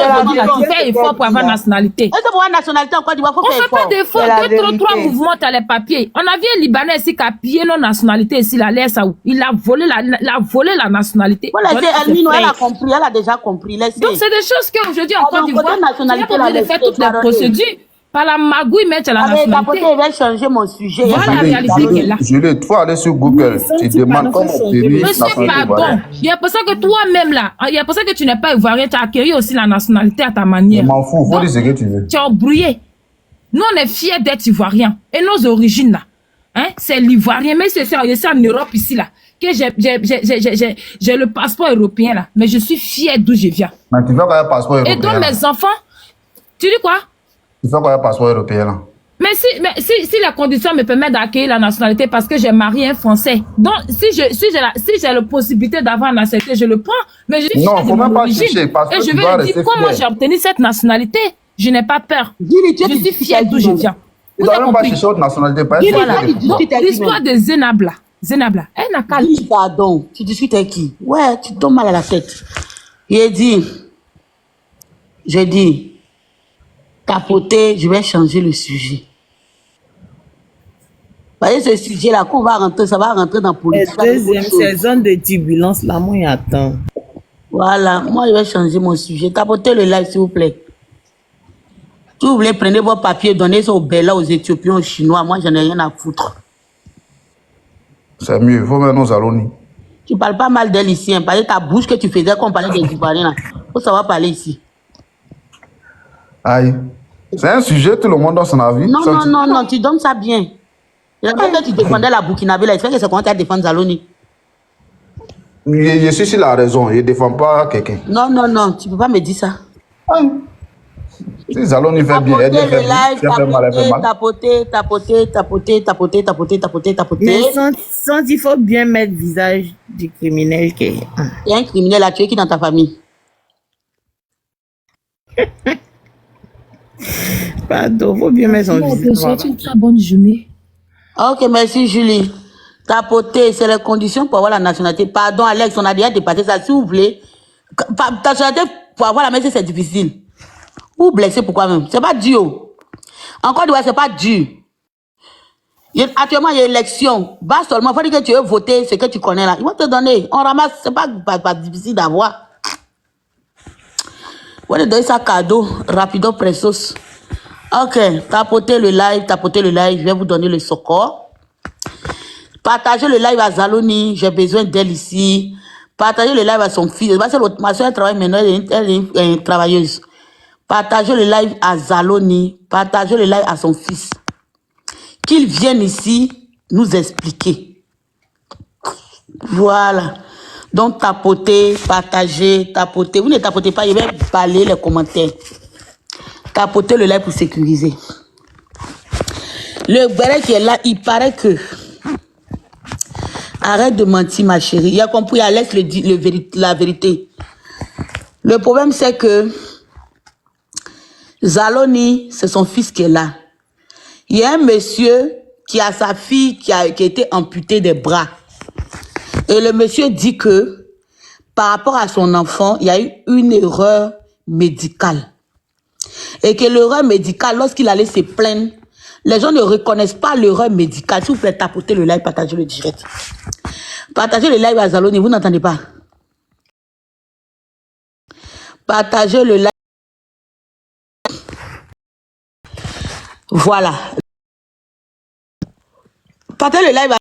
Speaker 4: On fait effort pour avoir nationalité.
Speaker 3: Est-ce que pour avoir nationalité, en Côte d'Ivoire, il faut faire effort?
Speaker 4: On fait pas d'effort. 2, 3 mouvements, tu as les papiers. On a vu un Libanais ici qui a pillé nos nationalités ici, la Saoud. Il a volé la nationalité.
Speaker 3: Voilà, Elmino, elle a compris, elle a déjà compris.
Speaker 4: Donc, c'est des choses qu'aujourd'hui, en Côte d'Ivoire, tu n'as pas besoin de faire toutes les procédures. Par la magouille, mais tu as la nationalité.
Speaker 3: Il va changer mon sujet.
Speaker 4: Voilà la réalité qui est là.
Speaker 2: Julie, il faut aller sur Google. Tu demandes comment obtenir la nationalité.
Speaker 4: Pardon. Il y a pour ça que toi-même, là, il y a pour ça que tu n'es pas ivoirien, tu as acquis aussi la nationalité à ta manière.
Speaker 2: Je m'en fous, il faut dire ce que tu veux.
Speaker 4: Tu es embrouillé. Nous, on est fiers d'être ivoiriens. Et nos origines, là, hein, c'est l'ivoirien. Mais c'est en Europe, ici, là, que j'ai le passeport européen, là. Mais je suis fier d'où je viens.
Speaker 2: Mais tu veux quoi, un passeport européen?
Speaker 4: Et donc, mes enfants, tu dis quoi?
Speaker 2: Tu veux quoi, un passeport européen, là?
Speaker 4: Mais si la condition me permet d'accueillir la nationalité parce que j'ai marié un Français. Donc, si j'ai la possibilité d'avoir la nationalité, je le prends. Mais je suis
Speaker 2: non, faut même pas chercher. Parce que
Speaker 4: et je vais dire comment j'ai obtenu cette nationalité. Je n'ai pas peur. Je suis fière d'où je viens.
Speaker 2: Vous n'avez même pas cherché autre nationalité.
Speaker 4: Voilà. L'histoire de Zénab, elle n'a qu'à
Speaker 3: dire. Pardon, tu discutes avec qui? Ouais, tu tombes mal à la tête. J'ai dit, capoter, je vais changer le sujet. Vous voyez ce sujet-là, qu'on va rentrer, ça va rentrer dans la politique.
Speaker 9: La deuxième saison de turbulence, là, moi, j'attends.
Speaker 3: Voilà, moi je vais changer mon sujet. Tapotez le live s'il vous plaît. Si vous voulez, prenez vos papiers, donnez ça aux Bella, aux Éthiopiens, aux Chinois. Moi, j'en ai rien à foutre.
Speaker 2: C'est mieux, il faut mettre nos Zaloni.
Speaker 3: Tu parles pas mal d'elle ici, hein. Parler ta bouche que tu faisais quand on parlait des Ivoiriens. Il faut savoir parler ici.
Speaker 2: Aïe. C'est un sujet, tout le monde dans son avis.
Speaker 3: Non, non, non, non, tu donnes ça bien. Il y a que tu défendais la Burkinabé, là. Il fait que c'est quand tu défends Zaloni.
Speaker 2: Je suis sur la raison, je ne défends pas quelqu'un.
Speaker 3: Non, non, non, tu ne peux pas me dire ça.
Speaker 2: Aïe. Si Zaloni fait bien, elle fait bien.
Speaker 3: Tapoter,
Speaker 9: Mais sans il faut bien mettre le visage du criminel qui est.
Speaker 3: Il y a un criminel à tuer qui dans ta famille.
Speaker 9: Pardon, il faut bien mettre son visage.
Speaker 4: C'est une très bonne journée.
Speaker 3: Ok, merci Julie. Tapoter, c'est les conditions pour avoir la nationalité. Pardon Alex, on a déjà dépassé ça. Si vous voulez, ta nationalité pour avoir la nationalité, c'est difficile. Vous blessez pourquoi même? C'est pas dur. Encore une fois, c'est pas dur. Actuellement, il y a élection. Va seulement, il faut dire que tu veux voter ce que tu connais là. Ils vont te donner. On ramasse, c'est pas difficile d'avoir. On va te donner ça cadeau, rapido, pressos. Ok, tapotez le live, je vais vous donner le secours. Partagez le live à Zaloni, j'ai besoin d'elle ici. Partagez le live à son fils. Ma soeur travaille maintenant, elle est une travailleuse. Partagez le live à Zaloni, partagez le live à son fils. Qu'il vienne ici nous expliquer. Voilà. Donc, tapotez, partagez, tapotez. Vous ne tapotez pas, je vais balayer les commentaires. Tapotez le live pour sécuriser. Le béret qui est là, il paraît que... Arrête de mentir, ma chérie. Il a compris, Alex la vérité. Le problème, c'est que... Zaloni, c'est son fils qui est là. Il y a un monsieur qui a sa fille qui a été amputée des bras. Et le monsieur dit que par rapport à son enfant, il y a eu une erreur médicale. Et que l'erreur médicale, lorsqu'il allait se plaindre, les gens ne reconnaissent pas l'erreur médicale. Si vous pouvez tapoter le live, partagez le direct. Partagez le live à Zaloni, vous n'entendez pas. Partagez le live. Voilà. Partagez le live.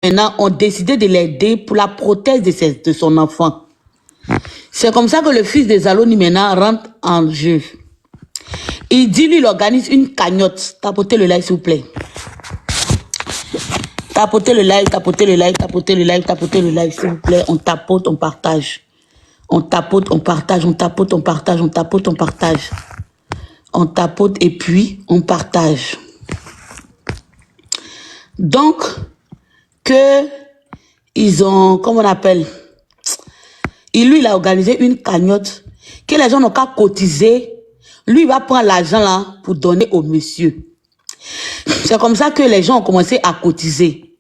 Speaker 3: Maintenant, ont décidé de l'aider pour la prothèse de son enfant. C'est comme ça que le fils de Zaloni maintenant rentre en jeu. Il dit, lui, il organise une cagnotte. Tapotez le live, s'il vous plaît. Tapotez le live, tapotez le live, tapotez le live, tapotez le live, s'il vous plaît. On tapote, on partage. On tapote, on partage, on tapote, on partage, on tapote, on partage. On tapote et puis on partage. Donc, que ils ont, comment on appelle, lui, il a organisé une cagnotte que les gens n'ont qu'à cotiser. Lui, il va prendre l'argent là pour donner au monsieur. C'est comme ça que les gens ont commencé à cotiser.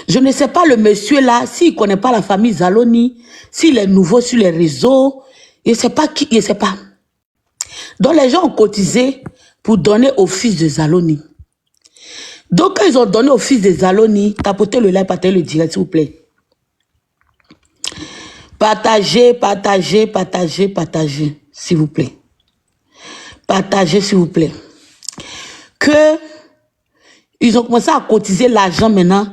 Speaker 3: Je ne sais pas le monsieur là, s'il ne connaît pas la famille Zaloni, s'il est nouveau sur les réseaux, je ne sais pas qui, je ne sais pas. Donc les gens ont cotisé pour donner au fils de Zaloni. Donc quand ils ont donné au fils de Zaloni, tapotez le like, partagez le direct s'il vous plaît. Partagez, partagez, partagez, partagez, s'il vous plaît. Partagez, s'il vous plaît. Que ils ont commencé à cotiser l'argent maintenant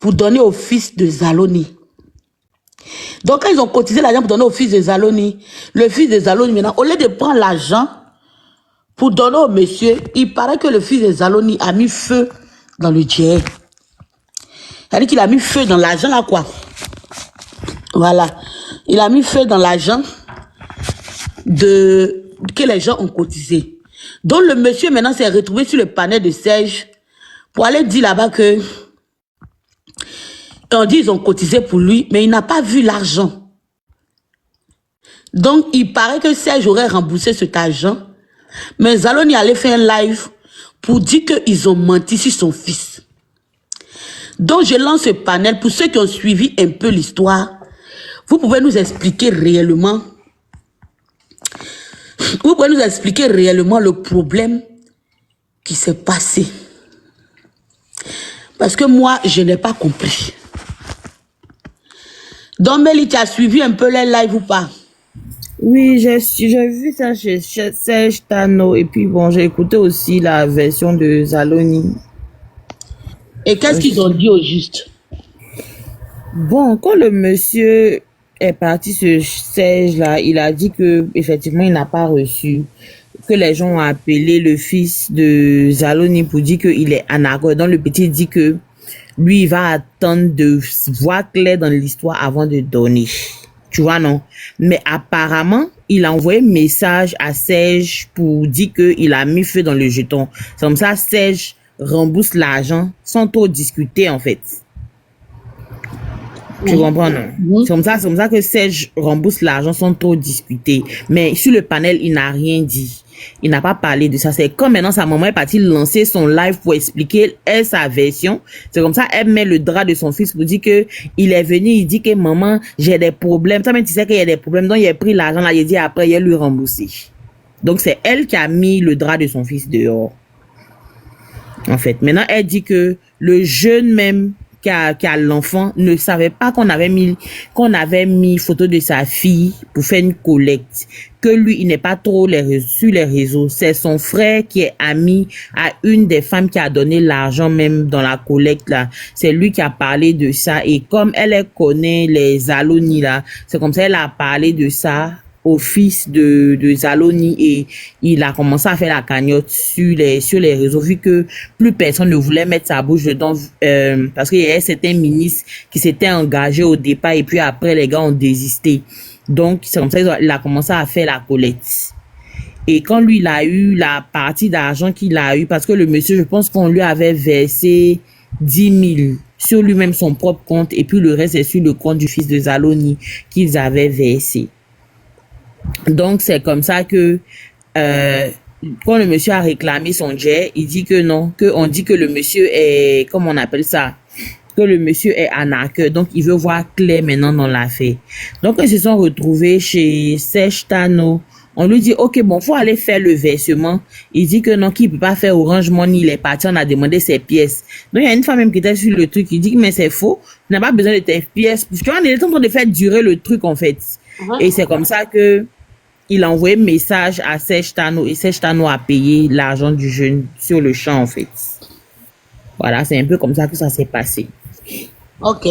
Speaker 3: pour donner au fils de Zaloni. Donc, quand ils ont cotisé l'argent pour donner au fils de Zaloni, le fils de Zaloni maintenant, au lieu de prendre l'argent pour donner au monsieur, il paraît que le fils de Zaloni a mis feu dans le jet. C'est-à-dire qu'il a mis feu dans l'argent là, quoi. Voilà. Il a mis feu dans l'argent que les gens ont cotisé. Donc, le monsieur maintenant s'est retrouvé sur le panel de Serge pour aller dire là-bas que on dit ils ont cotisé pour lui, mais il n'a pas vu l'argent. Donc, il paraît que Serge aurait remboursé cet argent, mais Zaloni allait faire un live pour dire qu'ils ont menti sur son fils. Donc, je lance ce panel pour ceux qui ont suivi un peu l'histoire. Vous pouvez nous expliquer réellement. Vous pouvez nous expliquer réellement le problème qui s'est passé. Parce que moi, je n'ai pas compris. Donc, Mélie, tu as suivi un peu les lives ou pas?
Speaker 9: Oui, j'ai vu ça chez Serge Tano. Et puis, bon, j'ai écouté aussi la version de Zaloni.
Speaker 3: Et qu'est-ce qu'ils ont dit au juste?
Speaker 9: Bon, quand le monsieur est parti ce Serge là, il a dit que effectivement il n'a pas reçu, que les gens ont appelé le fils de Zaloni pour dire qu'il est anago. Donc le petit dit que lui il va attendre de voir clair dans l'histoire avant de donner. Tu vois non? Mais apparemment il a envoyé un message à Serge pour dire que il a mis feu dans le jeton. C'est comme ça Serge rembourse l'argent sans trop discuter en fait. Tu comprends, non? C'est comme ça que Serge rembourse l'argent sans trop discuter. Mais sur le panel, il n'a rien dit. Il n'a pas parlé de ça. C'est comme maintenant sa maman est partie lancer son live pour expliquer elle sa version. C'est comme ça, elle met le drap de son fils pour dire que il est venu, il dit que maman, j'ai des problèmes. Toi même tu sais qu'il y a des problèmes. Donc il a pris l'argent là, il dit après, il a lui remboursé. Donc c'est elle qui a mis le drap de son fils dehors. En fait, maintenant elle dit que le jeune même qui a l'enfant ne savait pas qu'on avait mis photo de sa fille pour faire une collecte, que lui il n'est pas trop sur les réseaux. C'est son frère qui est ami à une des femmes qui a donné l'argent même dans la collecte là. C'est lui qui a parlé de ça et comme elle connaît les Zaloni là, c'est comme ça elle a parlé de ça au fils de Zaloni et il a commencé à faire la cagnotte sur les réseaux vu que plus personne ne voulait mettre sa bouche dedans parce qu'il y avait certains ministres qui s'étaient engagés au départ et puis après les gars ont désisté. Donc c'est comme ça qu'il a commencé à faire la collecte. Et quand lui il a eu la partie d'argent qu'il a eu parce que le monsieur je pense qu'on lui avait versé 10 000 sur lui-même son propre compte et puis le reste est sur le compte du fils de Zaloni qu'ils avaient versé. Donc c'est comme ça que quand le monsieur a réclamé son jet, il dit que non, on dit que le monsieur est, comment on appelle ça, que le monsieur est arnaqueur, donc il veut voir clair maintenant dans l'affaire. Donc ils se sont retrouvés chez Serge Tano. On lui dit ok bon faut aller faire le versement. Il dit que non qu'il peut pas faire Orange Money, il est parti, on a demandé ses pièces. Donc il y a une femme même qui était sur le truc, il dit mais c'est faux, tu n'as pas besoin de tes pièces. Tu vois on est en train de faire durer le truc en fait. Et c'est comme ça que il a envoyé un message à Serge Tano et Serge Tano a payé l'argent du jeune sur le champ en fait. Voilà, c'est un peu comme ça que ça s'est passé.
Speaker 3: Ok.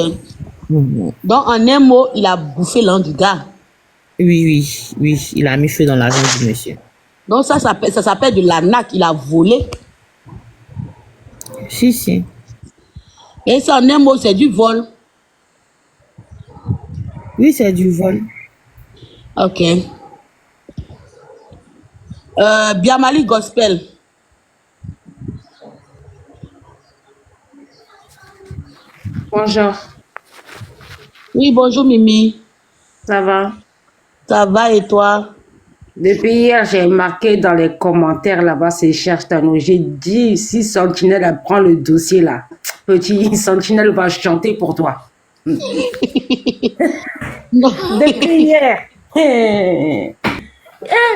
Speaker 3: Donc en un mot, il a bouffé l'an du gars.
Speaker 9: Oui, il a mis feu dans l'argent du monsieur.
Speaker 3: Donc ça s'appelle de l'arnaque, il a volé.
Speaker 9: Si.
Speaker 3: Et ça en un mot, c'est du vol.
Speaker 9: Oui, c'est du vol.
Speaker 3: Ok. Biamali Gospel.
Speaker 12: Bonjour.
Speaker 3: Oui, bonjour Mimi.
Speaker 12: Ça va?
Speaker 3: Ça va et toi?
Speaker 12: Depuis hier, j'ai marqué dans les commentaires là-bas, c'est Serge Tano. J'ai dit, si Sentinelle prend le dossier là, petit Sentinelle va chanter pour toi. Depuis hier.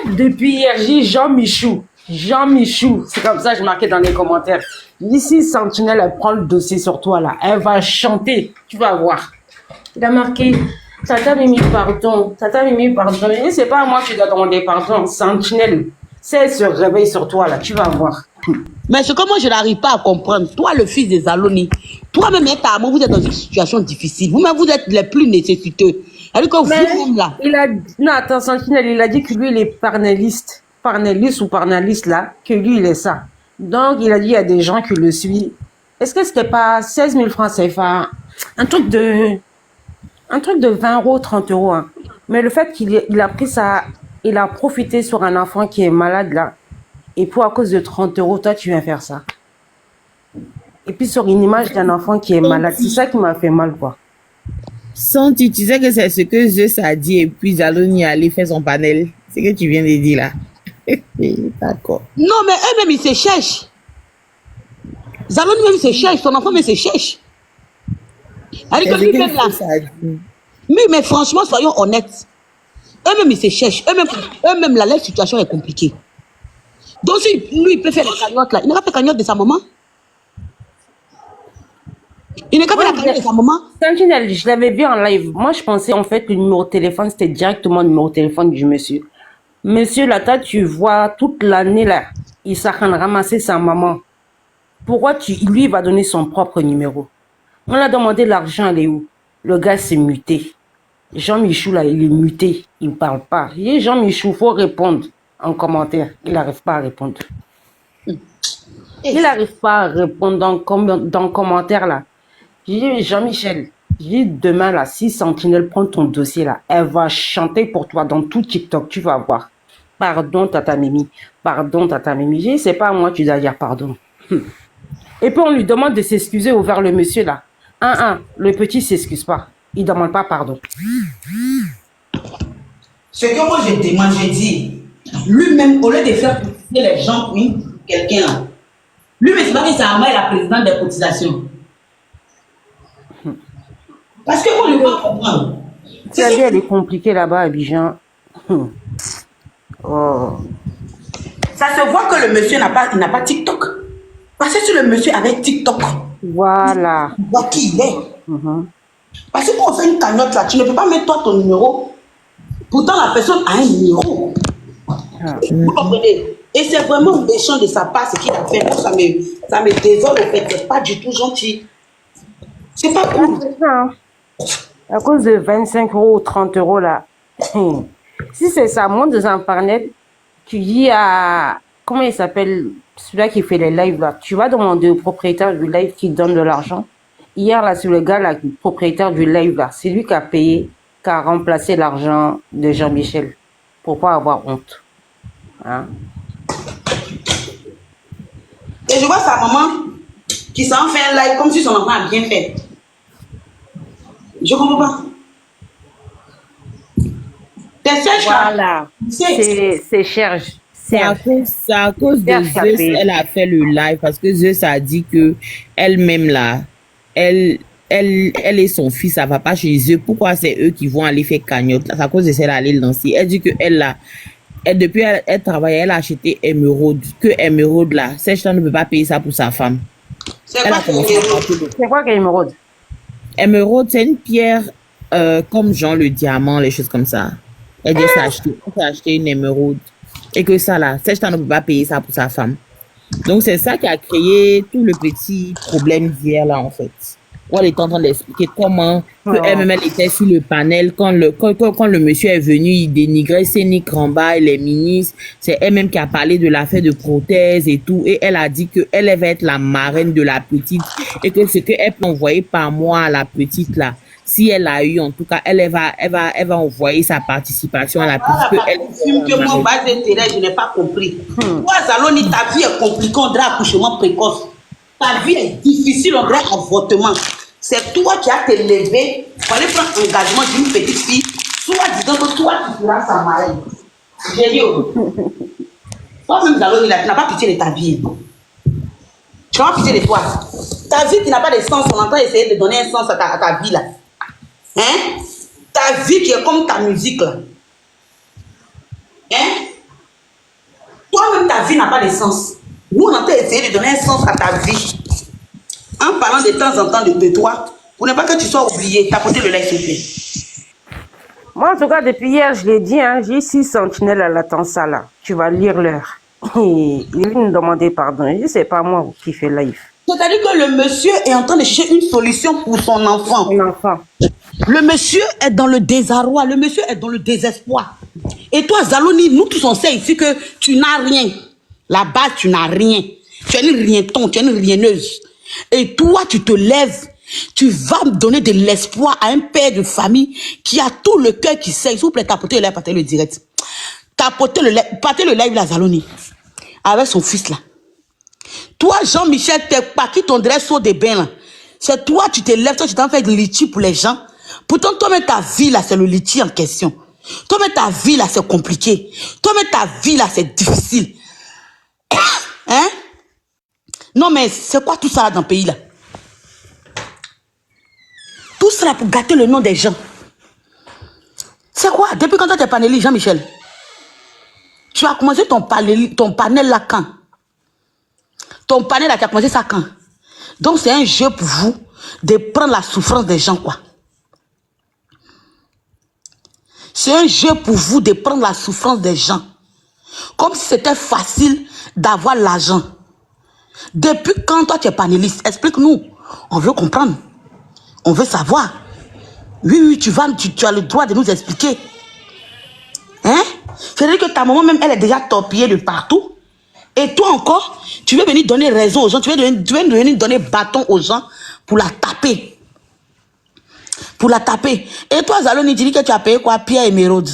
Speaker 12: Depuis hier, j'ai Jean Michou, c'est comme ça que je marquais dans les commentaires. Ici, Sentinelle, elle prend le dossier sur toi là, elle va chanter, tu vas voir. Il a marqué, Tata Mimi, pardon. Et c'est pas à moi qui dois demander pardon, Sentinelle. Si elle se réveille sur toi là, tu vas voir.
Speaker 3: Mais c'est comme moi, je n'arrive pas à comprendre. Toi, le fils des Zaloni, toi-même et ta maman, vous êtes dans une situation difficile. Vous-même, vous êtes les plus nécessiteux. Alors que vous-même là.
Speaker 12: Non, attends, Sentinelle, il a dit que lui, il est parnelliste là, que lui, il est ça. Donc, il a dit, il y a des gens qui le suivent. Est-ce que c'était pas 16 000 francs CFA? Un truc de 20 euros, 30 euros. Hein. Mais le fait qu'il a pris ça, il a profité sur un enfant qui est malade là. Et pour à cause de 30 euros, toi, tu viens faire ça. Et puis sur une image d'un enfant qui est malade. C'est ça qui m'a fait mal, quoi.
Speaker 9: Santi, tu sais que c'est ce que Zeus a dit et puis Zaloni allait faire son panel. C'est ce que tu viens de dire là. D'accord.
Speaker 3: Non, mais eux-mêmes, ils se cherchent. Zaloni même se cherche, son enfant même se cherche. Avec lui-même là. Mais franchement, soyons honnêtes. Eux-mêmes, ils se cherchent. Eux-mêmes, là, leur situation est compliquée. Donc, si lui, il peut faire la cagnotte là, il n'a pas fait la cagnotte de sa maman. Il n'est pas fait la cagnotte de sa maman.
Speaker 12: Sentinelle, je l'avais vu en live. Moi, je pensais en fait que le numéro de téléphone, c'était directement le numéro de téléphone du monsieur. Monsieur, là, toi, tu vois, toute l'année là, il s'est ramassé sa maman. Pourquoi lui, il va donner son propre numéro? On a demandé l'argent, elle est où? Le gars s'est muté. Jean-Michou, là, il est muté. Il ne parle pas. Et Jean-Michou, il faut répondre en commentaire. Il n'arrive pas à répondre. Il n'arrive pas à répondre dans le commentaire, là. J'ai dit, Jean-Michel, j'ai dit, demain, là, si Sentinelle prend ton dossier, là, elle va chanter pour toi dans tout TikTok. Tu vas voir. Pardon, Tata Mimi. Pardon, Tata Mimi. J'ai dit, c'est pas à moi, tu dois dire pardon. Et puis, on lui demande de s'excuser envers le monsieur, là. Le petit s'excuse pas. Il ne demande pas pardon.
Speaker 3: Ce que moi, je demande, je dis, lui-même, au lieu de faire cotiser les gens pour quelqu'un, lui-même, c'est pas que c'est à moi la présidente des cotisations. Parce que moi, je ne peux pas comprendre.
Speaker 12: La vie, elle est compliquée là-bas à Abidjan. Oh.
Speaker 3: Ça se voit que le monsieur n'a pas TikTok. Parce que si le monsieur avait TikTok,
Speaker 12: voilà.
Speaker 3: Tu vois qui il est. Parce que quand on fait une cagnotte là, tu ne peux pas mettre toi ton numéro. Pourtant, la personne a un numéro. Vous comprenez? Et c'est vraiment méchant de sa part ce qu'il a fait. Moi, ça me désole en fait. C'est pas du tout gentil. C'est pas cool.
Speaker 12: À cause de 25 € ou 30 € là. Si c'est ça, monte dans Internet, tu dis à... Comment il s'appelle? Celui-là qui fait les lives là. Tu vas demander au propriétaire du live qui donne de l'argent. Hier là, c'est le gars là, le propriétaire du live là. C'est lui qui a payé, qui a remplacé l'argent de Jean-Michel. Pour pas avoir honte. Hein?
Speaker 3: Et je vois sa maman qui s'en fait un live comme si son enfant a bien fait. Je comprends pas.
Speaker 12: Voilà. C'est cher.
Speaker 9: C'est à cause de Zeus, elle a fait le live parce que Zeus a dit que elle-même là, elle et son fils, ça va pas chez eux. Pourquoi c'est eux qui vont aller faire cagnotte? C'est à cause de celle aller lancer. Elle dit que depuis elle travaille, elle a acheté émeraude. Que émeraude là, cette femme ne peut pas payer ça pour sa femme.
Speaker 12: C'est quoi qu'émeraude?
Speaker 9: Émeraude, c'est une pierre comme genre le diamant, les choses comme ça. Elle dit s'est acheté une émeraude. Et que ça là, cette femme ne peut pas payer ça pour sa femme. Donc c'est ça qui a créé tout le petit problème d'hier là en fait. On est en train d'expliquer comment elle-même elle était sur le panel quand le monsieur est venu, il dénigrait Sénic Ramba et les ministres. C'est elle-même qui a parlé de l'affaire de prothèse et tout. Et elle a dit que elle va être la marraine de la petite et que ce qu'elle peut envoyer par mois à la petite là, si elle a eu en tout cas, elle va envoyer sa participation à la petite.
Speaker 3: Que mon bas d'intérêt, je n'ai pas compris. Toi, Zaloni, ta vie est compliquée, on dirait accouchement précoce. Ta vie est difficile, on dirait avortement. C'est toi qui as te levé pour aller prendre l'engagement d'une petite fille, soit disant que toi, tu seras sa marraine. J'ai dit, toi-même, Zaloni, tu n'as pas pitié de ta vie. Tu n'as pas pitié de toi. Ta vie qui n'a pas de sens, on entend essayer de donner un sens à ta vie là. Hein? Ta vie qui est comme ta musique là. Hein? Toi-même, ta vie n'a pas de sens. Nous, on entend essayer de donner un sens à ta vie. En parlant de temps en temps de toi, pour ne pas que tu sois oublié, tapotez le like, s'il te plaît.
Speaker 12: Moi, en tout cas, depuis hier, je l'ai dit, hein, j'ai 6 sentinelles à l'attente ça là. Tu vas lire l'heure. Il vient me demander pardon. Je dis, c'est pas moi qui fais live.
Speaker 3: C'est-à-dire que le monsieur est en train de chercher une solution pour son enfant. Le monsieur est dans le désarroi, le monsieur est dans le désespoir. Et toi, Zaloni, nous tous on sait ici que tu n'as rien. Là-bas, tu n'as rien. Tu es une rienton, tu es une rieneuse. Et toi, tu te lèves, tu vas me donner de l'espoir à un père de famille qui a tout le cœur qui sait. S'il vous plaît, tapotez le live, partez le direct. Tapotez le live, partez le live, la Zaloni, avec son fils là. Toi, Jean-Michel, t'es pas qui ton dresse au des bains là. C'est toi, tu te lèves, toi, tu t'en fais de litchi pour les gens. Pourtant, toi-même, ta vie là, c'est le litchi en question. Toi-même, ta vie là, c'est compliqué. Toi-même, ta vie là, c'est difficile. Hein? Non, mais c'est quoi tout ça là dans le pays là? Tout cela pour gâter le nom des gens. C'est quoi? Depuis quand tu es panéliste, Jean-Michel? Tu as commencé ton panel là quand? Ton panel là, tu as commencé ça quand? Donc c'est un jeu pour vous de prendre la souffrance des gens, quoi. C'est un jeu pour vous de prendre la souffrance des gens. Comme si c'était facile d'avoir l'argent. Depuis quand toi tu es panéliste? Explique-nous. On veut comprendre. On veut savoir. Oui, tu as le droit de nous expliquer. Hein? C'est-à-dire que ta maman même, elle est déjà torpillée de partout. Et toi encore, tu veux venir donner raison aux gens. Tu veux venir donner bâton aux gens pour la taper. Pour la taper. Et toi, Zaloni, tu dis que tu as payé quoi? Pierre Émeraude.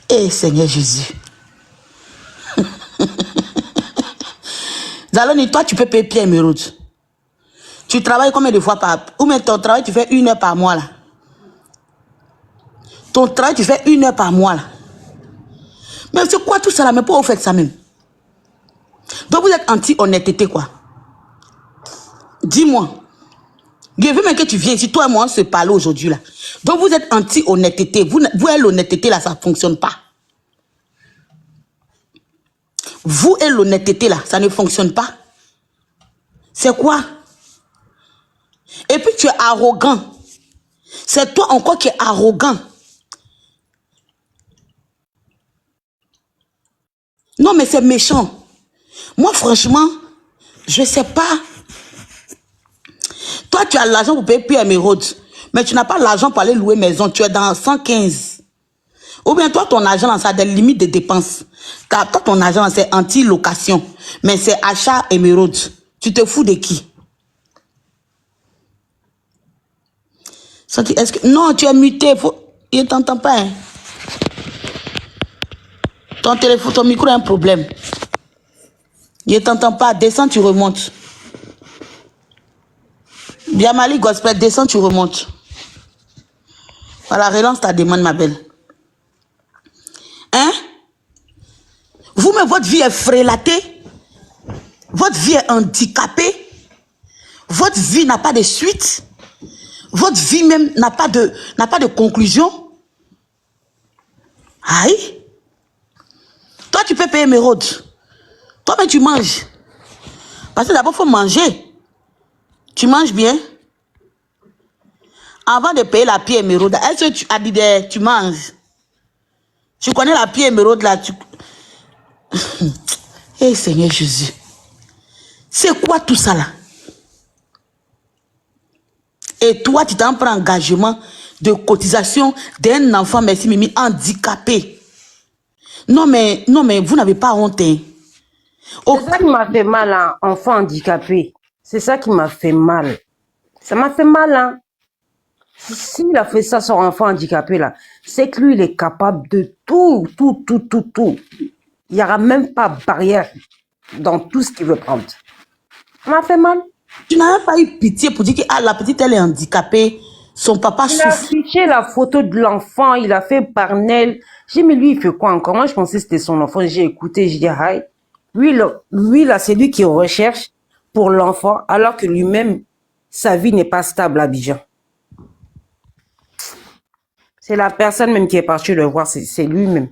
Speaker 3: Eh, Seigneur Jésus. Zaloni, toi, tu peux payer Pierre Émeraude. Tu travailles combien de fois par... Ou même ton travail, tu fais 1 heure par mois, là. Ton travail, tu fais 1 heure par mois, là. Mais c'est quoi tout ça, là? Mais pourquoi vous faites ça même? Donc, vous êtes anti-honnêteté, quoi. Dis-moi. Je veux même que tu viennes ici, toi et moi, on se parle aujourd'hui, là. Donc, vous êtes anti-honnêteté. Vous et l'honnêteté, là, ça ne fonctionne pas. Vous et l'honnêteté, là, ça ne fonctionne pas. C'est quoi? Et puis, tu es arrogant. C'est toi encore qui es arrogant. Non, mais c'est méchant. Moi, franchement, je ne sais pas. Toi, tu as l'argent pour payer Pierre Émeraude, mais tu n'as pas l'argent pour aller louer maison. Tu es dans 115. Ou bien toi, ton argent, ça a des limites de dépenses. Toi, ton argent, c'est anti-location. Mais c'est achat Émeraude. Tu te fous de qui? Est-ce que... Non, tu es muté. Il ne t'entend pas. Hein? Ton téléphone, ton micro a un problème. Il ne t'entend pas. Descends, tu remontes. Biamali Gospel, descends, tu remontes. Voilà, relance ta demande, ma belle. Hein? Vous, mais votre vie est frélatée. Votre vie est handicapée. Votre vie n'a pas de suite. Votre vie même n'a pas de conclusion. Aïe. Toi, tu peux payer Émeraude. Toi, mais tu manges. Parce que d'abord, il faut manger. Tu manges bien. Avant de payer la Pierre Émeraude, est-ce que tu manges? Tu connais la Pierre Émeraude là? Eh Seigneur Jésus. C'est quoi tout ça là? Et toi, tu t'en prends engagement de cotisation d'un enfant, merci Mimi, handicapé. Non mais vous n'avez pas honte. Hein?
Speaker 12: C'est ça qui m'a fait mal, hein, enfant handicapé. C'est ça qui m'a fait mal. Ça m'a fait mal, hein. S'il a fait ça sur un enfant handicapé, là, c'est que lui, il est capable de tout. Il n'y aura même pas de barrière dans tout ce qu'il veut prendre. Ça m'a fait mal.
Speaker 3: Tu n'as pas eu pitié pour dire que ah, la petite, elle est handicapée. Son papa souffre.
Speaker 12: Il a affiché la photo de l'enfant, il a fait Parnell. J'ai dit, mais lui, il fait quoi encore? Moi, je pensais que c'était son enfant. J'ai écouté, j'ai dit, aïe. Lui, là, c'est lui qui recherche pour l'enfant, alors que lui-même, sa vie n'est pas stable à Abidjan. C'est la personne même qui est partie le voir, c'est lui-même.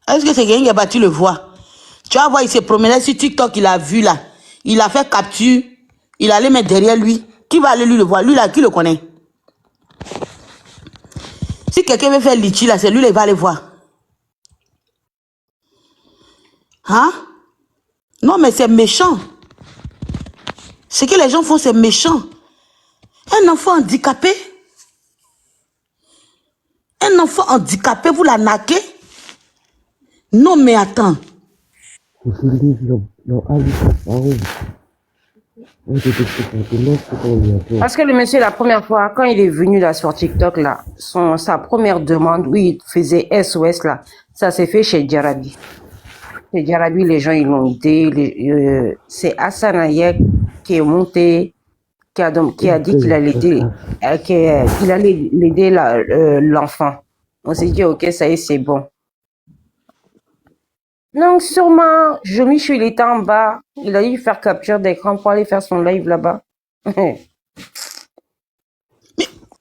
Speaker 3: Est-ce que c'est quelqu'un qui a battu le voir? Tu vas voir, il s'est promené sur TikTok, il a vu là. Il a fait capture, il allait mettre derrière lui. Qui va aller lui le voir? Lui là, qui le connaît? Si quelqu'un veut faire litchi là, c'est lui là, il va aller voir. Hein? Non, mais c'est méchant. Ce que les gens font, c'est méchant. Un enfant handicapé? Un enfant handicapé, vous la naquez? Non, mais attends.
Speaker 12: Parce que le monsieur, la première fois, quand il est venu là sur TikTok, là, sa première demande, où il faisait SOS, là, ça s'est fait chez Djarabi. Chez Djarabi, les gens, ils l'ont aidé. C'est Hassan Ayek qui est monté, qui a dit qu'il allait aider l'enfant. On s'est dit, ok, ça y est, c'est bon. Donc, sûrement, Jomicho, il était en bas. Il a dû faire capture d'écran pour aller faire son live là-bas.
Speaker 3: Mais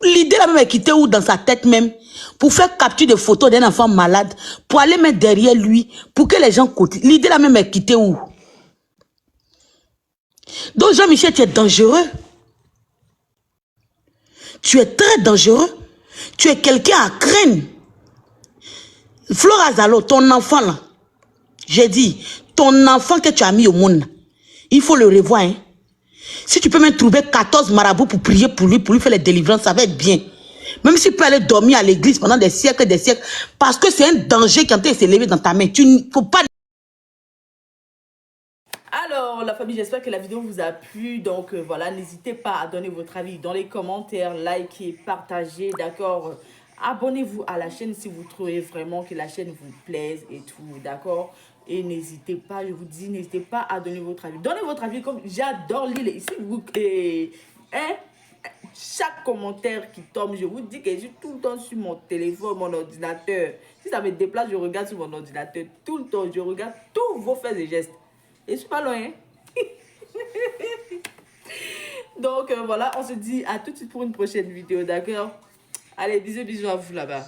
Speaker 3: l'idée là même est quittée où dans sa tête même pour faire capture de photos d'un enfant malade, pour aller mettre derrière lui, pour que les gens côté. L'idée là même est quittée où? Donc Jean-Michel, tu es dangereux. Tu es très dangereux. Tu es quelqu'un à craindre. Flora Zalo, ton enfant là, j'ai dit, ton enfant que tu as mis au monde, il faut le revoir. Hein. Si tu peux même trouver 14 marabouts pour prier pour lui faire les délivrances, ça va être bien. Même si tu peux aller dormir à l'église pendant des siècles, parce que c'est un danger quand tu es s'élever dans ta main. Tu ne faut pas...
Speaker 1: Alors, la famille, j'espère que la vidéo vous a plu. Donc, voilà, n'hésitez pas à donner votre avis dans les commentaires, likez, partagez, d'accord? Abonnez-vous à la chaîne si vous trouvez vraiment que la chaîne vous plaise et tout, d'accord? Et n'hésitez pas, je vous dis, n'hésitez pas à donner votre avis. Donnez votre avis comme j'adore lire. Ici, vous... hein? Chaque commentaire qui tombe, je vous dis que je suis tout le temps sur mon téléphone, mon ordinateur. Si ça me déplace, je regarde sur mon ordinateur tout le temps. Je regarde tous vos faits et gestes. Et je suis pas loin. Donc voilà, on se dit à tout de suite pour une prochaine vidéo, d'accord? Allez, bisous à vous là-bas.